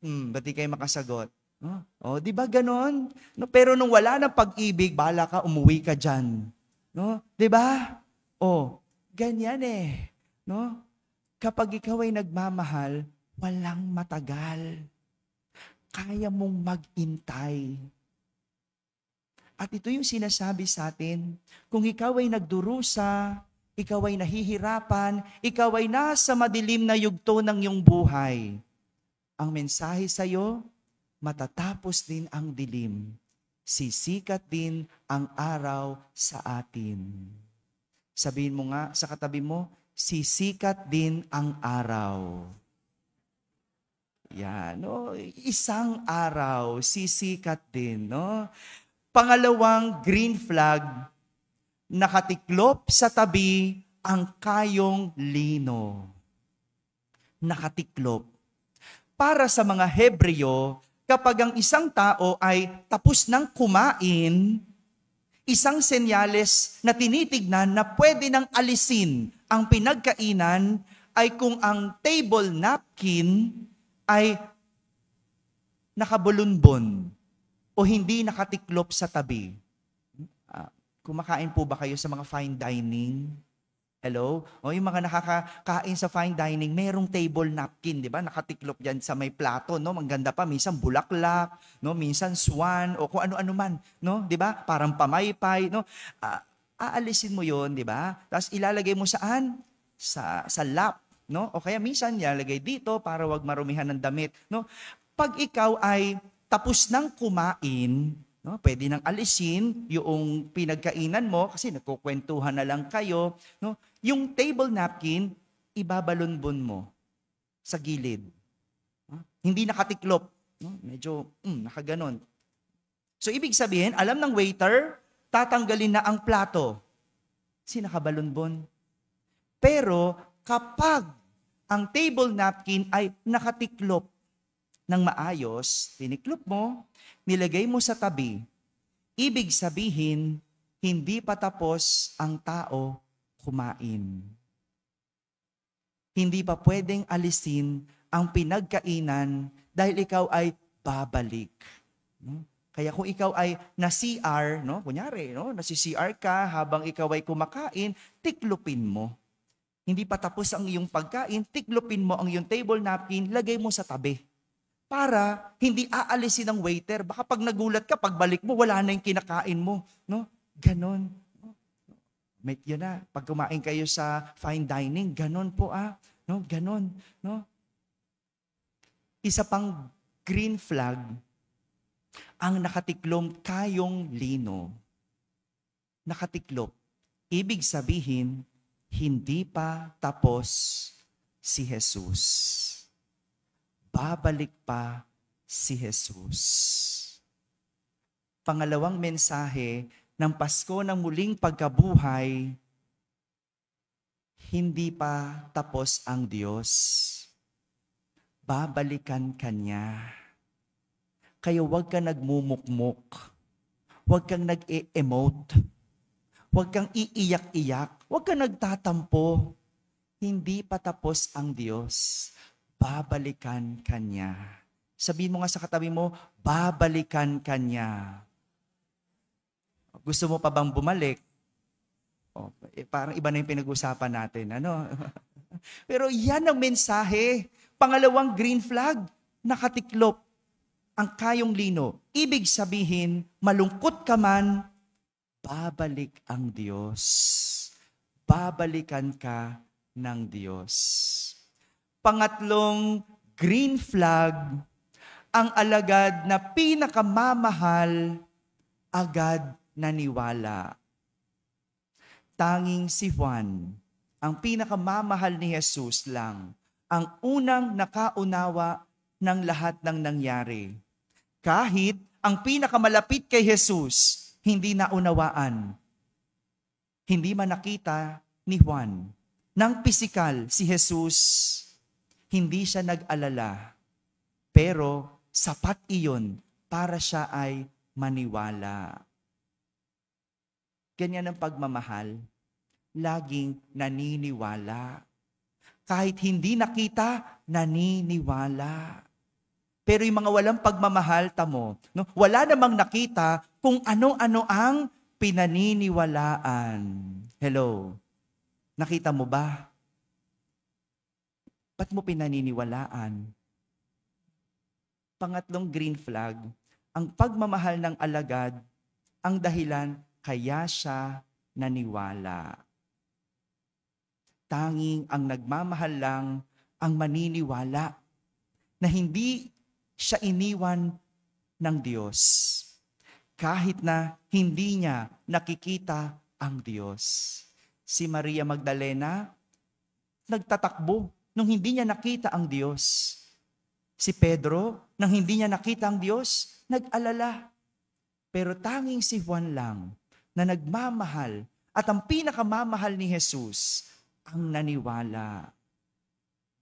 Ba't di kayo makasagot? No? O, di ba ganon? No, pero nung wala ng pag-ibig, bahala ka, umuwi ka dyan. No? Di ba? O, ganyan eh. No? Kapag ikaw ay nagmamahal, walang matagal. Kaya mong mag-intay. At ito yung sinasabi sa atin, kung ikaw ay nagdurusa, ikaw ay nahihirapan, ikaw ay nasa madilim na yugto ng iyong buhay, ang mensahe sa iyo, matatapos din ang dilim. Sisikat din ang araw sa atin. Sabihin mo nga sa katabi mo, sisikat din ang araw. Yan, no? Isang araw, sisikat din, no? Pangalawang green flag, nakatiklop sa tabi ang kayong lino. Nakatiklop. Para sa mga Hebreo, kapag ang isang tao ay tapos ng kumain, isang senyales na tinitignan na pwede nang alisin ang pinagkainan ay kung ang table napkin ay nakabulunbon o hindi nakatiklop sa tabi. Kumakain po ba kayo sa mga fine dining? Hello? O yung mga nakakakain sa fine dining, merong table napkin, di ba? Nakatiklop yan sa may plato, no? Maganda pa, minsan bulaklak, no? Minsan swan, o kung ano-ano man, no? Di ba? Parang pamaypay, no? Aalisin mo yon, di ba? Tapos ilalagay mo saan? Sa lap, no? O kaya minsan ilalagay dito para wag marumihan ng damit, no? Pag ikaw ay tapos nang kumain, no, pwede nang alisin yung pinagkainan mo kasi nagkukwentuhan na lang kayo. No? Yung table napkin, ibabalunbon mo sa gilid. No? Hindi nakatiklop. No? Medyo nakaganon. So ibig sabihin, alam ng waiter, tatanggalin na ang plato. Kasi nakabalunbon. Pero kapag ang table napkin ay nakatiklop, ng maayos, tiniklop mo, nilagay mo sa tabi. Ibig sabihin, hindi pa tapos ang tao kumain. Hindi pa pwedeng alisin ang pinagkainan dahil ikaw ay babalik. Kaya kung ikaw ay na-CR, no? Kunyari, no? Nasi-CR ka habang ikaw ay kumakain, tiklopin mo. Hindi pa tapos ang iyong pagkain, tiklopin mo ang iyong table napkin, lagay mo sa tabi. Para hindi aalisin ng waiter. Baka pag nagulat ka, pagbalik mo, wala na yung kinakain mo. No? Ganon. Yun na, pag kumain kayo sa fine dining, ganon po No? Ganon. No? Isa pang green flag, ang nakatiklop kayong lino. Nakatiklop. Ibig sabihin, hindi pa tapos si Jesus. Babalik pa si Jesus. Pangalawang mensahe ng Pasko ng muling pagkabuhay, hindi pa tapos ang Diyos. Babalikan ka niya. Kaya huwag kang nagmumukmuk. Huwag kang nag-e-emote. Huwag kang iiyak-iyak. Huwag kang nagtatampo. Hindi pa tapos ang Diyos. Babalikan ka niya. Sabihin mo nga sa katabi mo, babalikan ka niya. Gusto mo pa bang bumalik? Parang iba na yung pinag-usapan natin. Ano? Pero yan ang mensahe. Pangalawang green flag, nakatiklop ang kayong lino. Ibig sabihin, malungkot ka man, babalik ang Diyos. Babalikan ka ng Diyos. Pangatlong green flag, ang alagad na pinakamamahal, agad naniwala. Tanging si Juan, ang pinakamamahal ni Jesus lang, ang unang nakaunawa ng lahat ng nangyari. Kahit ang pinakamalapit kay Jesus, hindi naunawaan. Hindi man nakita ni Juan. Nang pisikal si Jesus, hindi siya nag-alala, pero sapat iyon para siya ay maniwala. Ganyan ang pagmamahal, laging naniniwala. Kahit hindi nakita, naniniwala. Pero yung mga walang pagmamahal, tamo, no? Wala namang nakita kung ano-ano ang pinaniniwalaan. Hello? Nakita mo ba? Ba't mo pinaniniwalaan? Pangatlong green flag, ang pagmamahal ng alagad, ang dahilan kaya siya naniwala. Tanging ang nagmamahal lang ang maniniwala na hindi siya iniwan ng Diyos. Kahit na hindi niya nakikita ang Diyos. Si Maria Magdalena, nagtatakbo nung hindi niya nakita ang Diyos. Si Pedro, nang hindi niya nakita ang Diyos, nag-alala. Pero tanging si Juan lang na nagmamahal at ang pinakamamahal ni Jesus ang naniwala.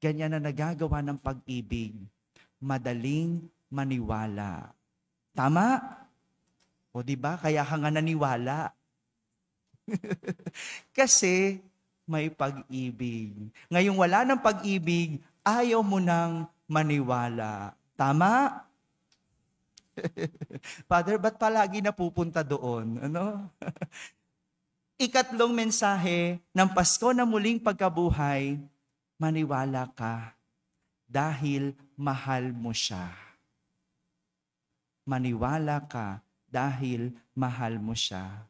Ganyan na nagagawa ng pag-ibig. Madaling maniwala. Tama? O diba? Kaya ka nga naniwala. Kasi may pag-ibig. Ngayong wala ng pag-ibig, ayaw mo nang maniwala. Tama? Father, ba't palagi napupunta doon? Ano? Ikatlong mensahe ng Pasko na muling pagkabuhay, maniwala ka dahil mahal mo siya. Maniwala ka dahil mahal mo siya.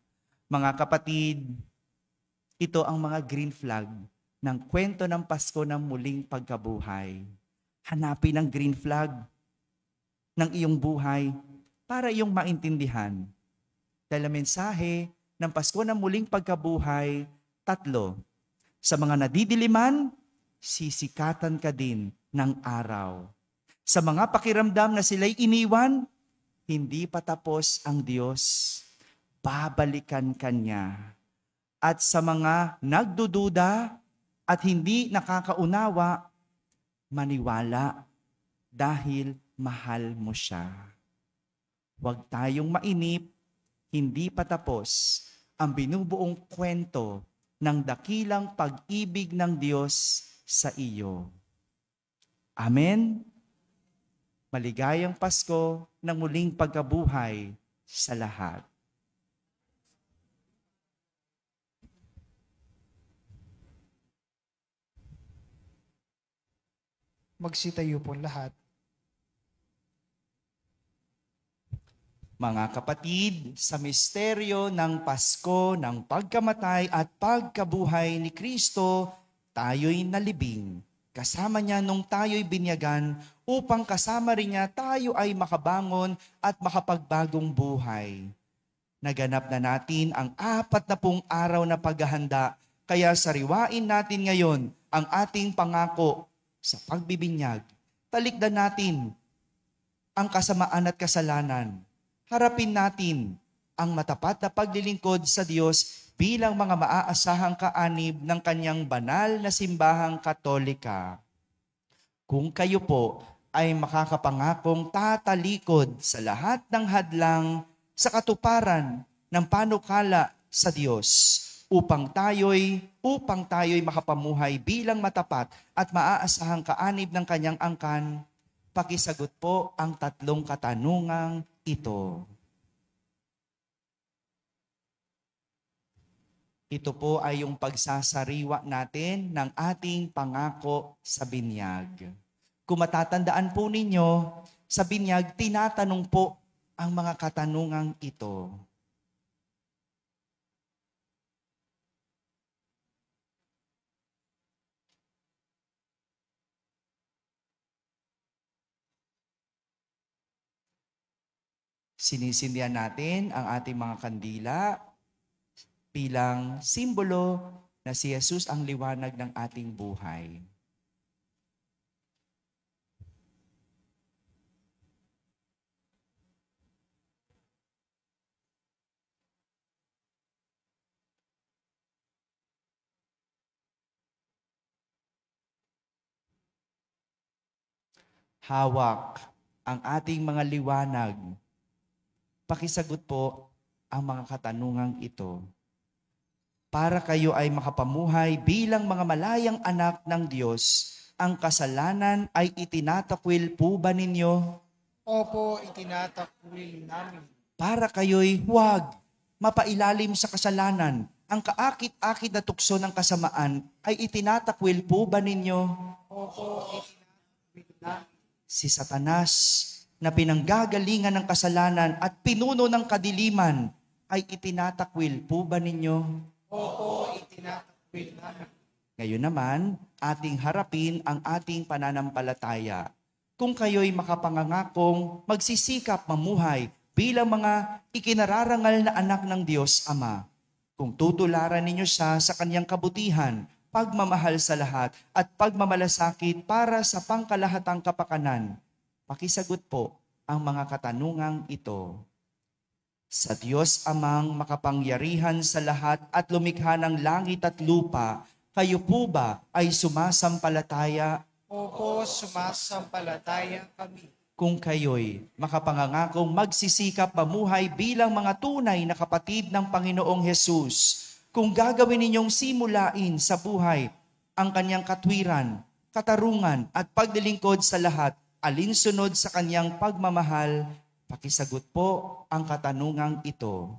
Mga kapatid, ito ang mga green flag ng kwento ng Pasko ng muling pagkabuhay. Hanapin ang green flag ng iyong buhay para iyong maintindihan. Dahil ang mensahe ng Pasko ng muling pagkabuhay, 3. Sa mga nadidiliman, sisikatan ka din ng araw. Sa mga pakiramdam na sila'y iniwan, hindi pa tapos ang Diyos. Babalikan ka niya. At sa mga nagdududa at hindi nakakaunawa, maniwala dahil mahal mo siya. Huwag tayong mainip, hindi pa tapos ang binubuong kwento ng dakilang pag-ibig ng Diyos sa iyo. Amen? Maligayang Pasko ng muling pagkabuhay sa lahat. Magsitayo po lahat. Mga kapatid, sa misteryo ng Pasko, ng pagkamatay at pagkabuhay ni Kristo, tayo'y nalibing. Kasama niya nung tayo'y binyagan, upang kasama rin niya tayo ay makabangon at makapagbagong buhay. Naganap na natin ang 40 araw na paghahanda, kaya sariwain natin ngayon ang ating pangako sa pagbibinyag. Talikdan natin ang kasamaan at kasalanan. Harapin natin ang matapat na paglilingkod sa Diyos bilang mga maaasahang kaanib ng kanyang banal na simbahang Katolika. Kung kayo po ay makakapangakong tatalikod sa lahat ng hadlang sa katuparan ng panukala sa Diyos upang tayo'y makapamuhay bilang matapat at maaasahang kaanib ng kanyang angkan, pakisagot po ang 3 katanungang ito. Ito po ay yung pagsasariwa natin ng ating pangako sa binyag. Kung matatandaan po ninyo, sa binyag, tinatanong po ang mga katanungang ito. Sinisindihan natin ang ating mga kandila bilang simbolo na si Jesus ang liwanag ng ating buhay. Hawak ang ating mga liwanag. Pakisagot po ang mga katanungang ito. Para kayo ay makapamuhay bilang mga malayang anak ng Diyos ang kasalanan ay itinatakwil po ba ninyo? Opo, itinatakwil namin. Para kayo'y huwag mapailalim sa kasalanan. Ang kaakit-akit na tukso ng kasamaan ay itinatakwil po ba ninyo? Opo, itinatakwil namin. Si Satanas na pinanggagalingan ng kasalanan at pinuno ng kadiliman ay itinatakwil po ba ninyo? Opo, itinatakwil namin. Ngayon naman, ating harapin ang ating pananampalataya. Kung kayo'y makapangangakong magsisikap mamuhay bilang mga ikinararangal na anak ng Diyos Ama, kung tutularan ninyo siya sa kanyang kabutihan, pagmamahal sa lahat at pagmamalasakit para sa pangkalahatang kapakanan, pakisagot po ang mga katanungang ito. Sa Diyos Amang makapangyarihan sa lahat at lumikha ng langit at lupa, kayo po ba ay sumasampalataya? Opo, sumasampalataya kami. Kung kayo'y makapangangakong magsisikap mamuhay bilang mga tunay na kapatid ng Panginoong Hesus, kung gagawin ninyong simulain sa buhay ang kanyang katwiran, katarungan at paglilingkod sa lahat, alinsunod sa kanyang pagmamahal, pakisagot po ang katanungang ito.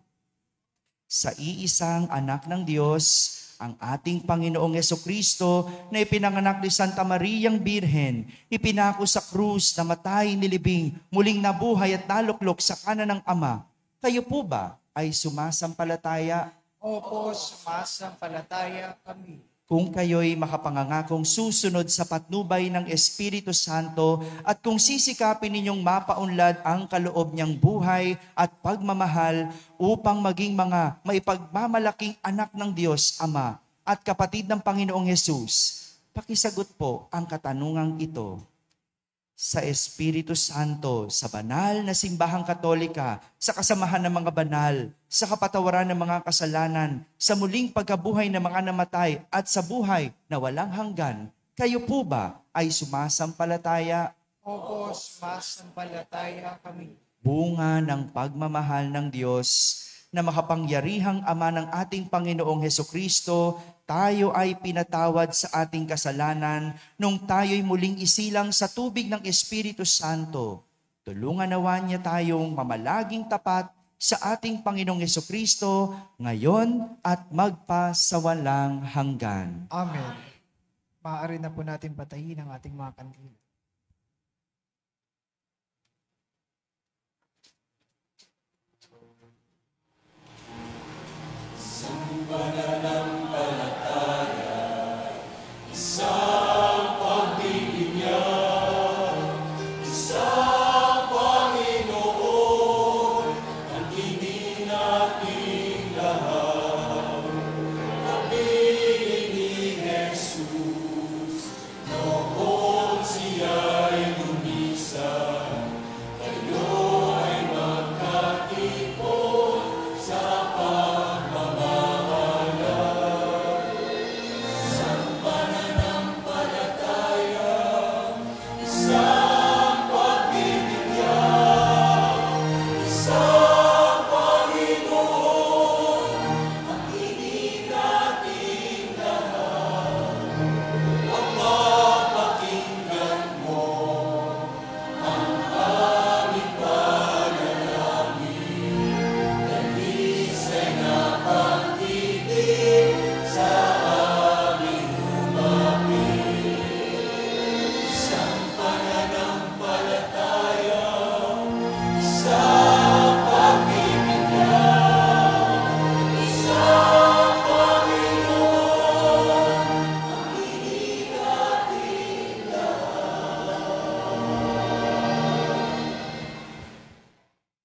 Sa iisang anak ng Diyos, ang ating Panginoong Hesukristo na ipinanganak ni Santa Mariang Birhen, ipinako sa krus, namatay, nilibing, muling nabuhay at naluklok sa kanan ng Ama, kayo po ba ay sumasampalataya? Opo, sumasampalataya kami. Kung kayo'y makapangangakong susunod sa patnubay ng Espiritu Santo at kung sisikapin ninyong mapaunlad ang kaloob niyang buhay at pagmamahal upang maging mga maipagmamalaking anak ng Diyos Ama at kapatid ng Panginoong Hesus, pakisagot po ang katanungang ito. Sa Espiritu Santo, sa banal na simbahang katolika, sa kasamahan ng mga banal, sa kapatawaran ng mga kasalanan, sa muling pagkabuhay ng mga namatay at sa buhay na walang hanggan, kayo po ba ay sumasampalataya? Opo, sumasampalataya kami. Bunga ng pagmamahal ng Diyos na makapangyarihang Ama ng ating Panginoong Hesukristo, tayo ay pinatawad sa ating kasalanan nung tayo'y muling isilang sa tubig ng Espiritu Santo. Tulungan nawa niya tayong mamalaging tapat sa ating Panginoong Hesukristo ngayon at magpasawalang hanggan. Amen. Maaari na po natin patayin ang ating mga kandila.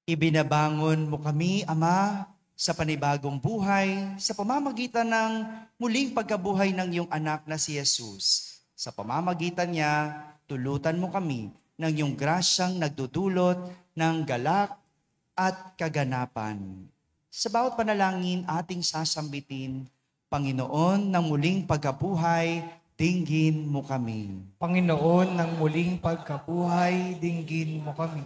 Ibinabangon mo kami, Ama, sa panibagong buhay, sa pamamagitan ng muling pagkabuhay ng iyong anak na si Jesus. Sa pamamagitan niya, tulutan mo kami ng iyong grasyang nagdudulot ng galak at kaganapan. Sa bawat panalangin ating sasambitin, Panginoon ng muling pagkabuhay, dinggin mo kami. Panginoon, ng muling pagkabuhay, dinggin mo kami.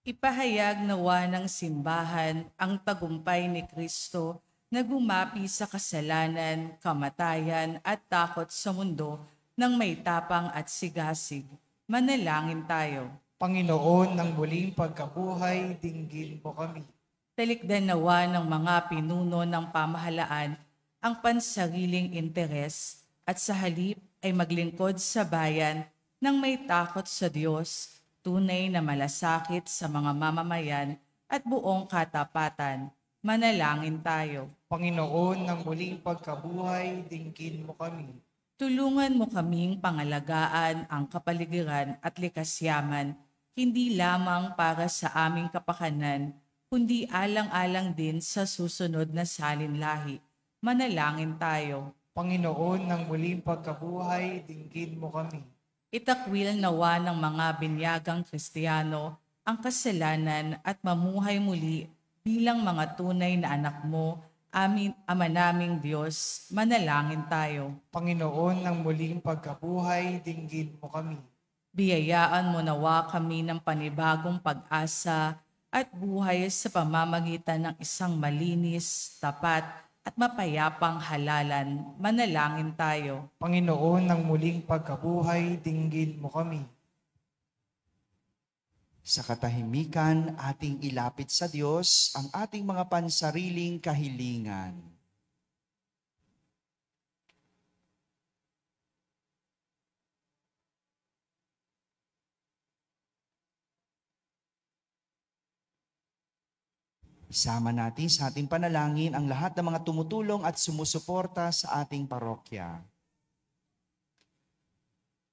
Ipahayag nawa ng simbahan ang tagumpay ni Kristo na gumapi sa kasalanan, kamatayan at takot sa mundo ng may tapang at sigasig. Manalangin tayo. Panginoon, ng muling pagkabuhay, dinggin mo kami. Talikdan nawa ng mga pinuno ng pamahalaan ang pansariling interes at sa halip ay maglingkod sa bayan ng may takot sa Diyos, tunay na malasakit sa mga mamamayan at buong katapatan. Manalangin tayo. Panginoon, ng muling pagkabuhay, dinggin mo kami. Tulungan mo kaming pangalagaan ang kapaligiran at likas yaman, hindi lamang para sa aming kapakanan, kundi alang-alang din sa susunod na salinlahi. Manalangin tayo. Panginoon, ng muling pagkabuhay, dinggin mo kami. Itakwil nawa ng mga binyagang Kristiyano ang kasalanan at mamuhay muli bilang mga tunay na anak mo, amin, Ama naming Diyos. Manalangin tayo. Panginoon, ng muling pagkabuhay, dinggin mo kami. Biyayaan mo nawa kami ng panibagong pag-asa at buhay sa pamamagitan ng isang malinis, tapat at mapayapang halalan. Manalangin tayo. Panginoon, ng muling pagkabuhay, dinggin mo kami. Sa katahimikan, ating ilapit sa Diyos ang ating mga pansariling kahilingan. Isama natin sa ating panalangin ang lahat ng mga tumutulong at sumusuporta sa ating parokya.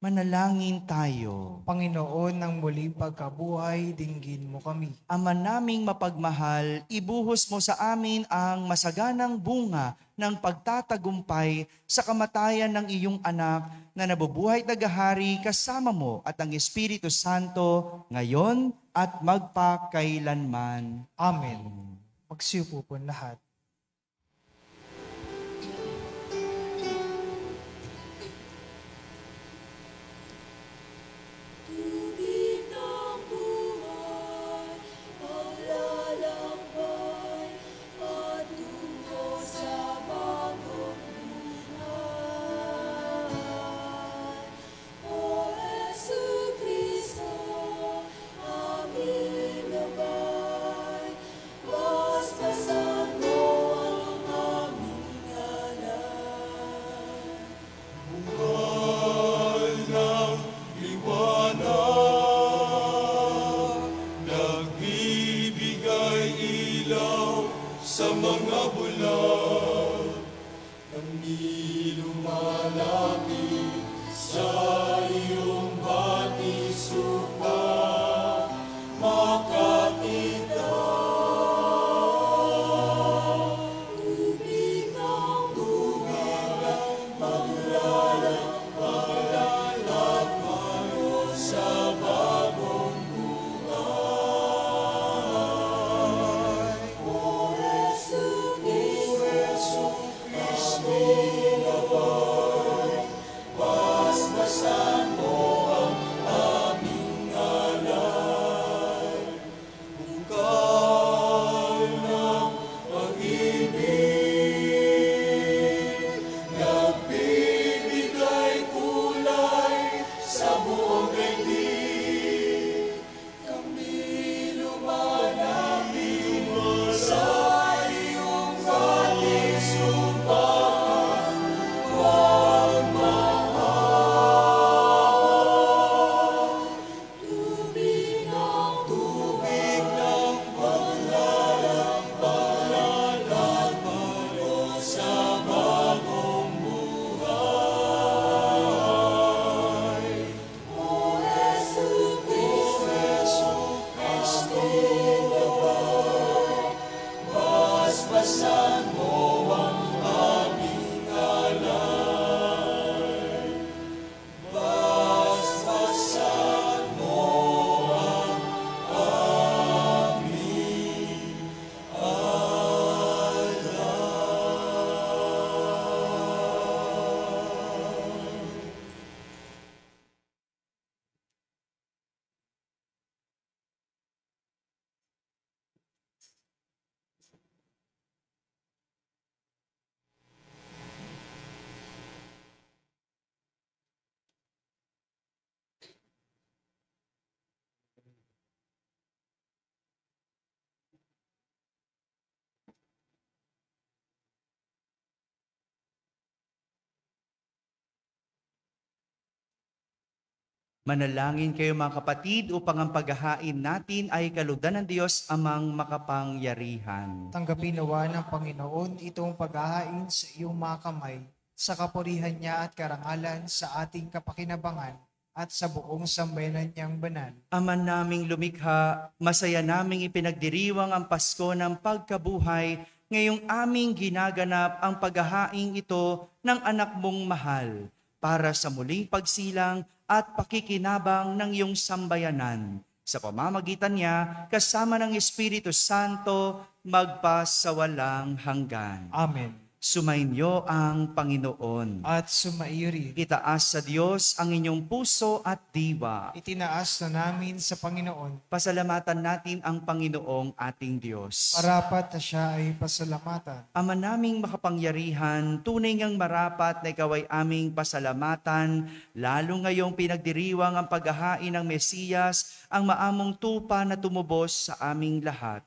Manalangin tayo. Panginoon, ng muling pagkabuhay, dinggin mo kami. Ama naming mapagmahal, ibuhos mo sa amin ang masaganang bunga ng pagtatagumpay sa kamatayan ng iyong anak na nabubuhay tagahari kasama mo at ang Espiritu Santo ngayon at magpakailanman. Amen. Magsiupo po lahat. Tubig ng buhay, paglalakbay, patungo sa bagong buhay. O Jesucristo, aming gabay, basbasan mo ang aming alay. Buhay ng liwanag, nagbibigay ilaw sa mga bulag. Kami lumalapit sa iyong batis upang makakita. Tubig ng buhay, maglalakbay, at patungo sa bagong buhay. O Jesucristo, aming gabay, basbasan mo ang aming alay. Bukal ng pag-ibig, nagbibigay kulay sa buong daigdig. Kami lumalapit sa iyong batis upang magmahal. Tubig ng paglalakbay, at patungo sa bagong buhay. O Manalangin kayo mga kapatid upang ang paghahain natin ay kalugdan ng Diyos amang makapangyarihan. Tanggapin nawa ng Panginoon itong paghahain sa iyong mga kamay, sa kapurihan niya at karangalan sa ating kapakinabangan at sa buong sambayanan niyang banal. Ama naming lumikha, masaya naming ipinagdiriwang ang Pasko ng pagkabuhay, ngayong aming ginaganap ang paghahain ito ng anak mong mahal, para sa muling pagsilang at pakikinabang ng iyong sambayanan. Sa pamamagitan niya, kasama ng Espiritu Santo, magpasawalang hanggan. Amen. Sumainyo ang Panginoon. At sumaiyo rin. Itaas sa Diyos ang inyong puso at diwa. Itinaas na namin sa Panginoon. Pasalamatan natin ang Panginoong ating Diyos. Marapat na siya ay pasalamatan. Ama naming makapangyarihan, tunay ngang marapat na ikaw ay aming pasalamatan, lalo ngayong pinagdiriwang ang paghahain ng Mesiyas, ang maamong tupa na tumubos sa aming lahat.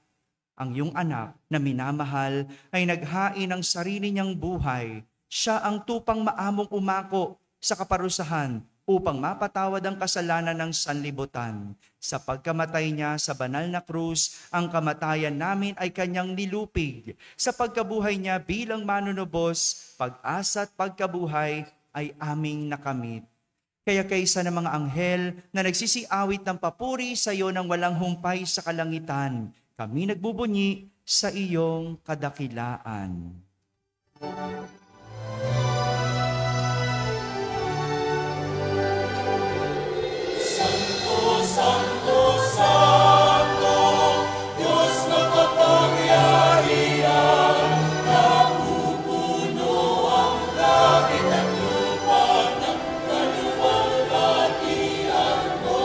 Ang iyong anak na minamahal ay naghain ng sarili niyang buhay. Siya ang tupang maamong umako sa kaparusahan upang mapatawad ang kasalanan ng sanlibutan. Sa pagkamatay niya sa banal na krus, ang kamatayan namin ay kanyang nilupig. Sa pagkabuhay niya bilang manunubos, pag-asa at pagkabuhay ay aming nakamit. Kaya kaysa ng mga anghel na nagsisiawit ng papuri sa iyo ng walang humpay sa kalangitan, kami nagbubunyi sa iyong kadakilaan. Santo, Santo, Santo, Diyos makapangyarihan, napupuno ang langit at lupa ng kaluwalhatian mo.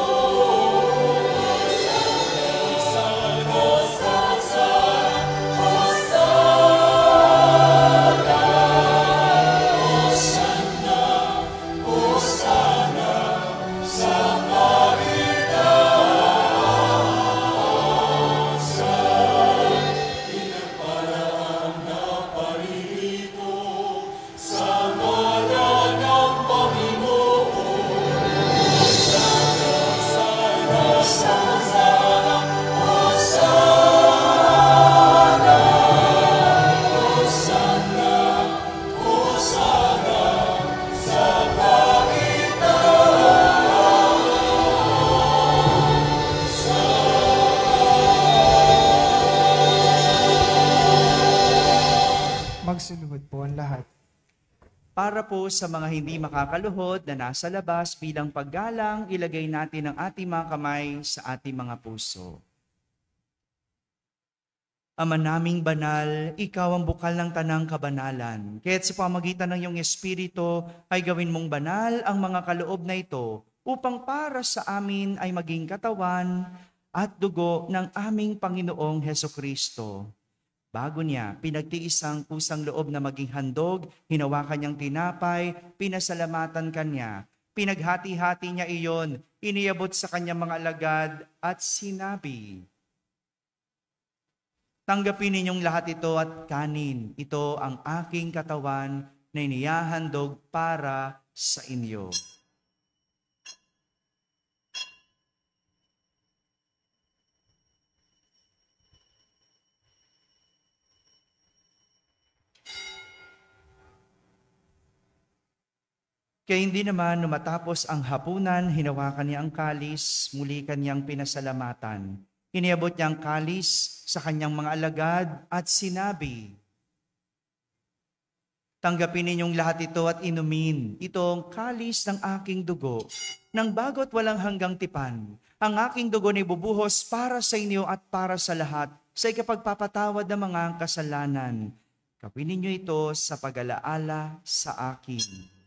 Magsiluhod po ang lahat. Para po sa mga hindi makakaluhod na nasa labas bilang paggalang, ilagay natin ang ating mga kamay sa ating mga puso. Ama naming banal, ikaw ang bukal ng tanang kabanalan. Kaya't sa pamagitan ng iyong Espiritu ay gawin mong banal ang mga kaloob na ito upang para sa amin ay maging katawan at dugo ng aming Panginoong Hesukristo. Bago niya, pinagtiis ang kusang loob na maging handog, hinawakan niyang tinapay, pinasalamatan kanya. Pinaghati-hati niya iyon, iniabot sa kanyang mga alagad at sinabi, "Tanggapin ninyong lahat ito at kanin. Ito ang aking katawan na inihahandog para sa inyo." Kaya hindi naman matapos ang hapunan, hinawakan niya ang kalis, muli kanyang pinasalamatan. Iniabot niya ang kalis sa kanyang mga alagad at sinabi, "Tanggapin ninyong lahat ito at inumin. Ito ang kalis ng aking dugo, ng bago't walang hanggang tipan. Ang aking dugo ni bubuhos para sa inyo at para sa lahat, sa ikapagpapatawad ng mga kasalanan. Gawin ninyo ito sa pag-alaala sa akin."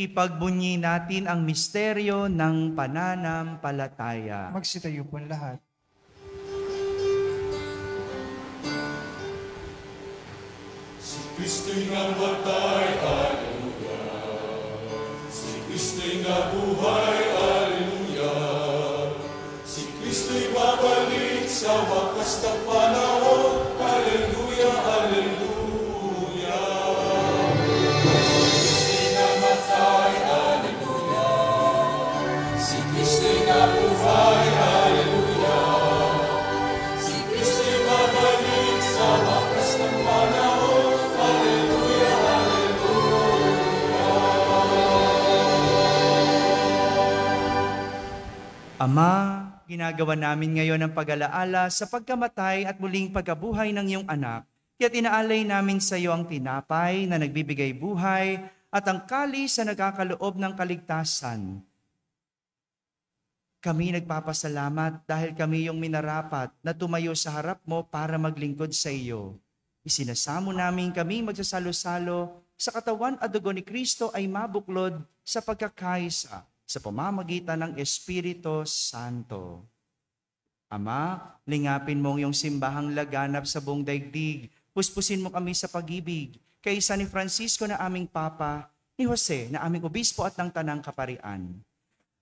Ipagbunyi natin ang misteryo ng pananampalataya. Magsitayo po ang lahat. Si Kristo'y namatay, Alleluia. Si Kristo'y nabuhay, Alleluia. Kristo'y babalik sa wakas ng panahon. Hallelujah, hallelujah. Si Kristo'y namatay, hallelujah. Si Kristo'y nabuhay, hallelujah. Si Kristo'y babalik sa wakas ng panahon. Hallelujah, hallelujah. Ama, ginagawa namin ngayon ang pag-alaala sa pagkamatay at muling pagkabuhay ng iyong anak. Kaya't inaalay namin sa iyo ang tinapay na nagbibigay buhay at ang kalis na nagkakaloob ng kaligtasan. Kami nagpapasalamat dahil kami yung minarapat na tumayo sa harap mo para maglingkod sa iyo. Isinasamo namin kami magsasalo-salo sa katawan at dugo ni Kristo ay mabuklod sa pagkakaisa sa pamamagitan ng Espiritu Santo. Ama, lingapin mo ang iyong simbahang laganap sa buong daigdig. Puspusin mo kami sa pag-ibig. Kaysa ni Francisco na aming Papa, ni Jose na aming Obispo at ng Tanang Kaparian.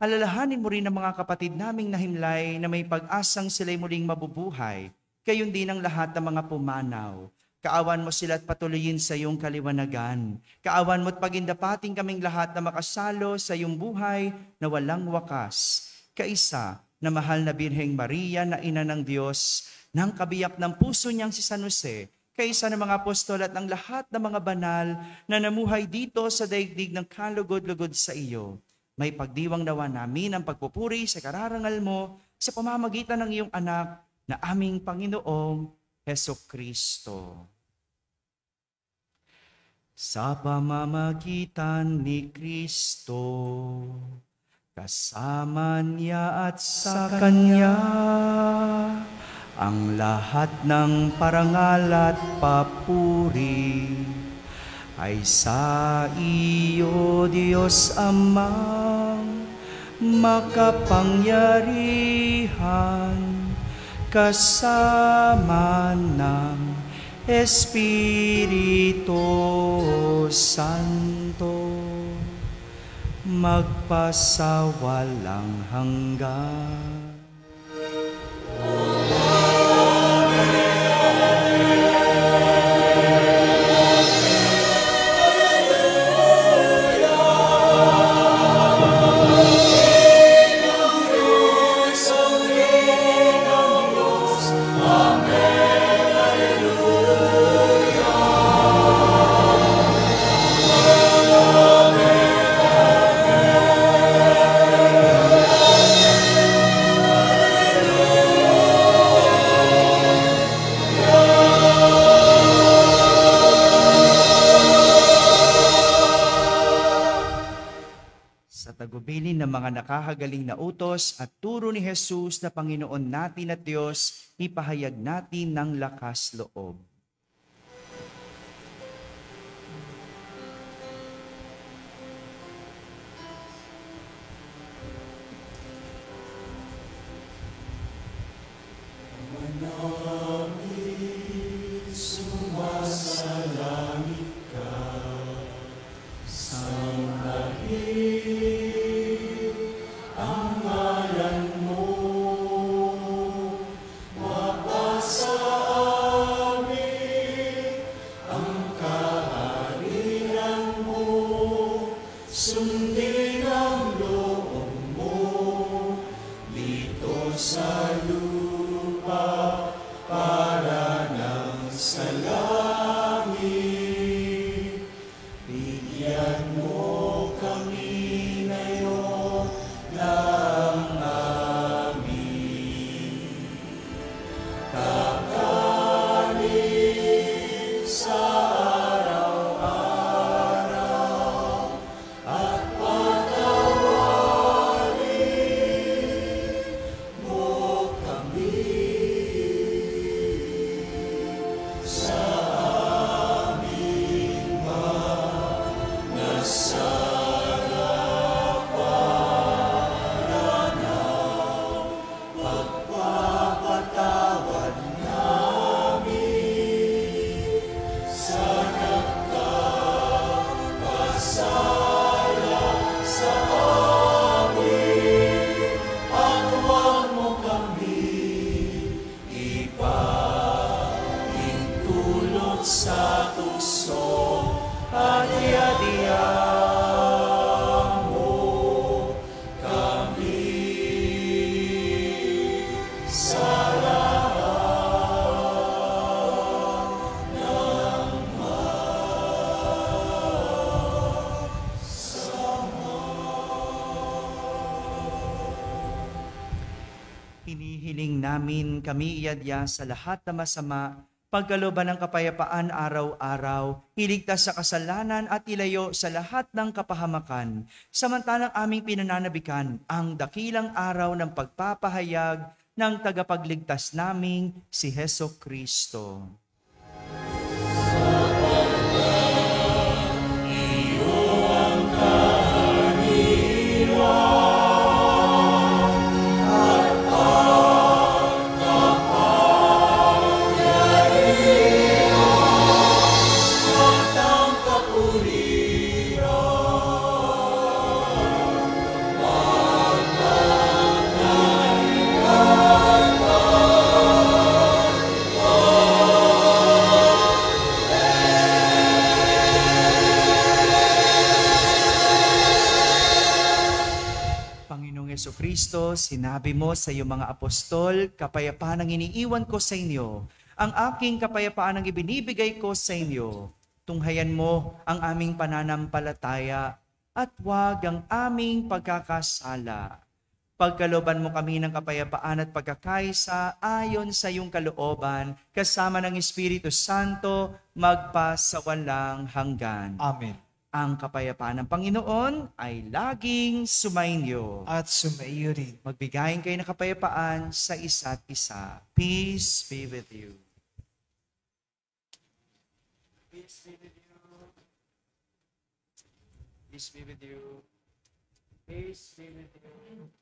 Alalahanin mo rin ang mga kapatid naming nahimlay na may pag-asang sila'y muling mabubuhay. Gayon din ang lahat ng mga pumanaw. Kaawan mo sila at patuloyin sa iyong kaliwanagan. Kaawan mo at pagindapating kaming lahat na makasalo sa iyong buhay na walang wakas. Kaisa na mahal na Birheng Maria na ina ng Diyos, ng kabiyak ng puso niyang si San Jose, kaisa ng mga apostol at ng lahat ng mga banal na namuhay dito sa daigdig ng kalugod-lugod sa iyo. May pagdiwang nawa namin ang pagpupuri sa kararangal mo sa pamamagitan ng iyong anak na aming Panginoong Hesukristo. Sa pamamagitan ni Kristo, kasama niya at sa Kanya, ang lahat ng parangal at papuri ay sa iyo, Diyos Amang makapangyarihan, kasama ng Espiritu Santo, magpasawalang hanggan. Tagubilin ng mga nakahagaling na utos at turo ni Jesus na Panginoon natin at Diyos, ipahayag natin ng lakas loob. sa tukso at iadiyang mo kami sa lahat ng hinihiling namin kami iadya sa lahat na masama, pagkalooban ng kapayapaan araw-araw, iligtas sa kasalanan at ilayo sa lahat ng kapahamakan, samantalang aming pinananabikan ang dakilang araw ng pagpapahayag ng tagapagligtas naming si Heso Kristo. Kristo, sinabi mo sa iyong mga apostol, kapayapaan ang iniiwan ko sa inyo. Ang aking kapayapaan ang ibinibigay ko sa inyo. Tunghayan mo ang aming pananampalataya at huwag ang aming pagkakasala. Pagkalooban mo kami ng kapayapaan at pagkakaisa ayon sa iyong kalooban, kasama ng Espiritu Santo, magpasawalang hanggan. Amen. Ang kapayapaan ng Panginoon ay laging sumainyo. At sumaiyo rin. Magbigayin kayo ng kapayapaan sa isa't isa. Peace be with you. Peace be with you. Peace be with you. Peace be with you.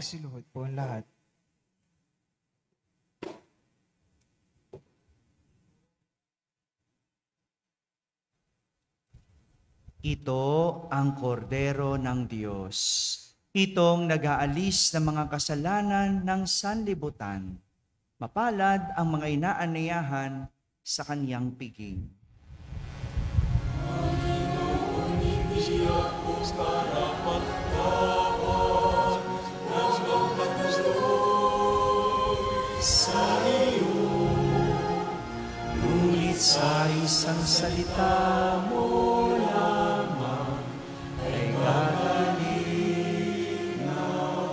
Magsiluhod po ang lahat. Ito ang kordero ng Diyos. Itong nag-aalis ng mga kasalanan ng sanlibutan. Mapalad ang mga inaanyayahan sa kaniyang piging. Ngunit sa isang salita mo lamang ay gagaling na ako.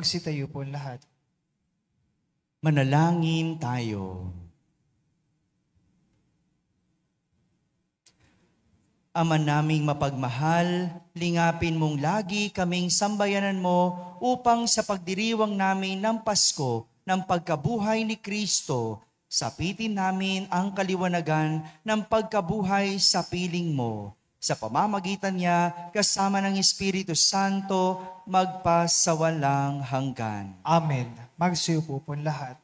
Magsitayo po lahat. Manalangin tayo. Ama naming mapagmahal, lingapin mong lagi kaming sambayanan mo upang sa pagdiriwang namin ng Pasko ng pagkabuhay ni Kristo, sapitin namin ang kaliwanagan ng pagkabuhay sa piling mo. Sa pamamagitan niya, kasama ng Espiritu Santo, magpasawalang hanggan. Amen. Magsiupo po lahat.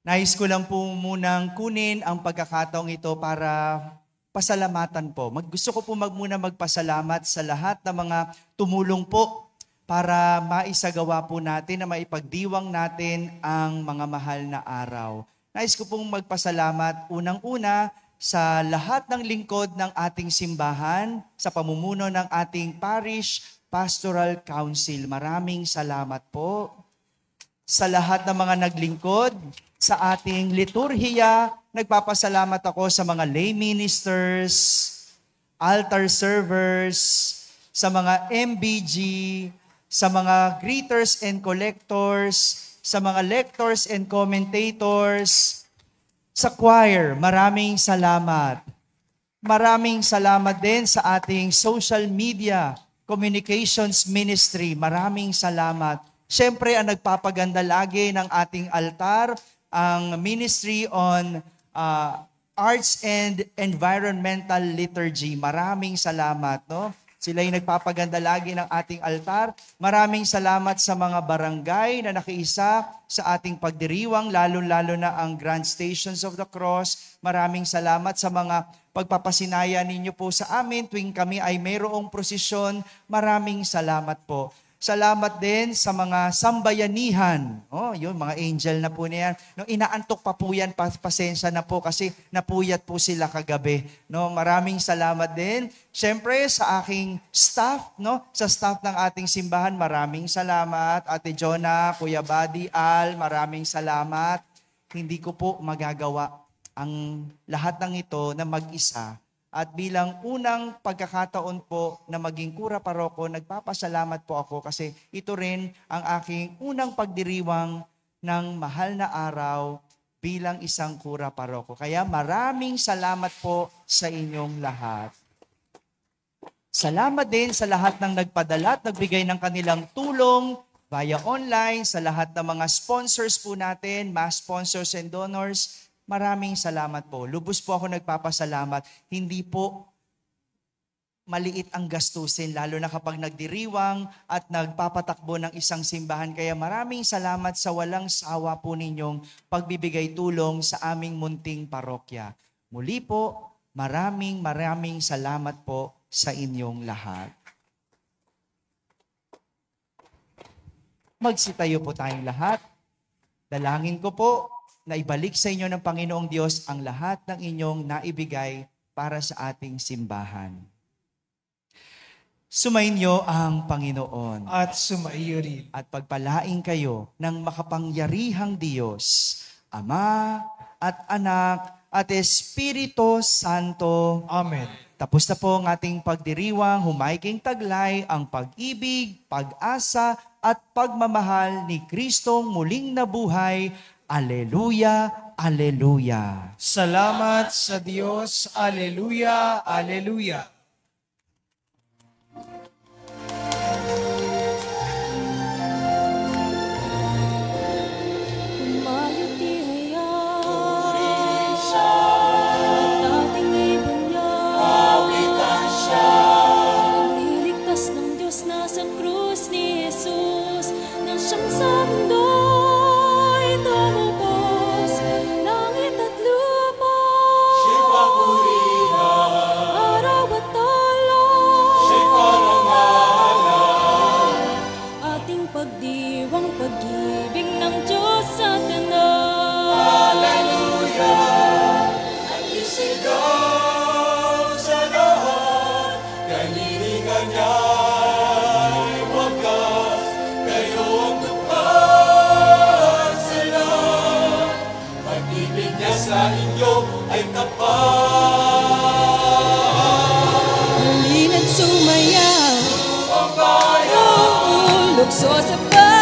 Nais ko lang po munang kunin ang pagkakataong ito para pasalamatan po. Gusto ko po muna magpasalamat sa lahat ng mga tumulong po para maisagawa po natin na maipagdiwang natin ang mga mahal na araw. Nais ko pong magpasalamat unang-una sa lahat ng lingkod ng ating simbahan, sa pamumuno ng ating Parish Pastoral Council. Maraming salamat po. Sa lahat ng mga naglingkod, sa ating liturhiya, nagpapasalamat ako sa mga lay ministers, altar servers, sa mga MBG, sa mga greeters and collectors, sa mga lectors and commentators, sa choir, maraming salamat. Maraming salamat din sa ating social media Communications Ministry, maraming salamat. Siyempre, ang nagpapaganda lagi ng ating altar, ang Ministry on Arts and Environmental Liturgy. Maraming salamat, no? Sila yung nagpapaganda lagi ng ating altar. Maraming salamat sa mga barangay na nakiisa sa ating pagdiriwang, lalo-lalo na ang Grand Stations of the Cross. Maraming salamat sa mga pagpapasinaya ninyo po sa amin tuwing kami ay mayroong prosesyon. Maraming salamat po. Salamat din sa mga sambayanihan. Yun, mga angel na po niyan. No, inaantok pa po yan, pasensya na po kasi napuyat po sila kagabi. No, maraming salamat din. Siyempre sa aking staff, no, sa staff ng ating simbahan, maraming salamat. Ate Jonah, Kuya Buddy, Al, maraming salamat. Hindi ko po magagawa ang lahat ng ito na mag-isa. At bilang unang pagkakataon po na maging kura paroko, nagpapasalamat po ako kasi ito rin ang aking unang pagdiriwang ng mahal na araw bilang isang kura paroko. Kaya maraming salamat po sa inyong lahat. Salamat din sa lahat ng nagpadala at nagbigay ng kanilang tulong via online, sa lahat ng mga sponsors po natin, mass sponsors and donors. Maraming salamat po. Lubos po ako nagpapasalamat. Hindi po maliit ang gastusin, lalo na kapag nagdiriwang at nagpapatakbo ng isang simbahan. Kaya maraming salamat sa walang sawa po ninyong pagbibigay tulong sa aming munting parokya. Muli po, maraming salamat po sa inyong lahat. Magsitayo po tayong lahat. Dalangin ko po na ibalik sa inyo ng Panginoong Diyos ang lahat ng inyong naibigay para sa ating simbahan. Sumainyo ang Panginoon. At sumaiyo rin. At pagpalain kayo ng makapangyarihang Diyos, Ama at Anak at Espiritu Santo. Amen. Tapos na po ang ating pagdiriwang, humaiking taglay ang pag-ibig, pag-asa at pagmamahal ni Kristong muling nabuhay. Aleluya, aleluya. Salamat sa Diyos. Aleluya, aleluya. Sa inyo ay tapat. Halina't sumayaw, Ang bayan, lukso sa bayan.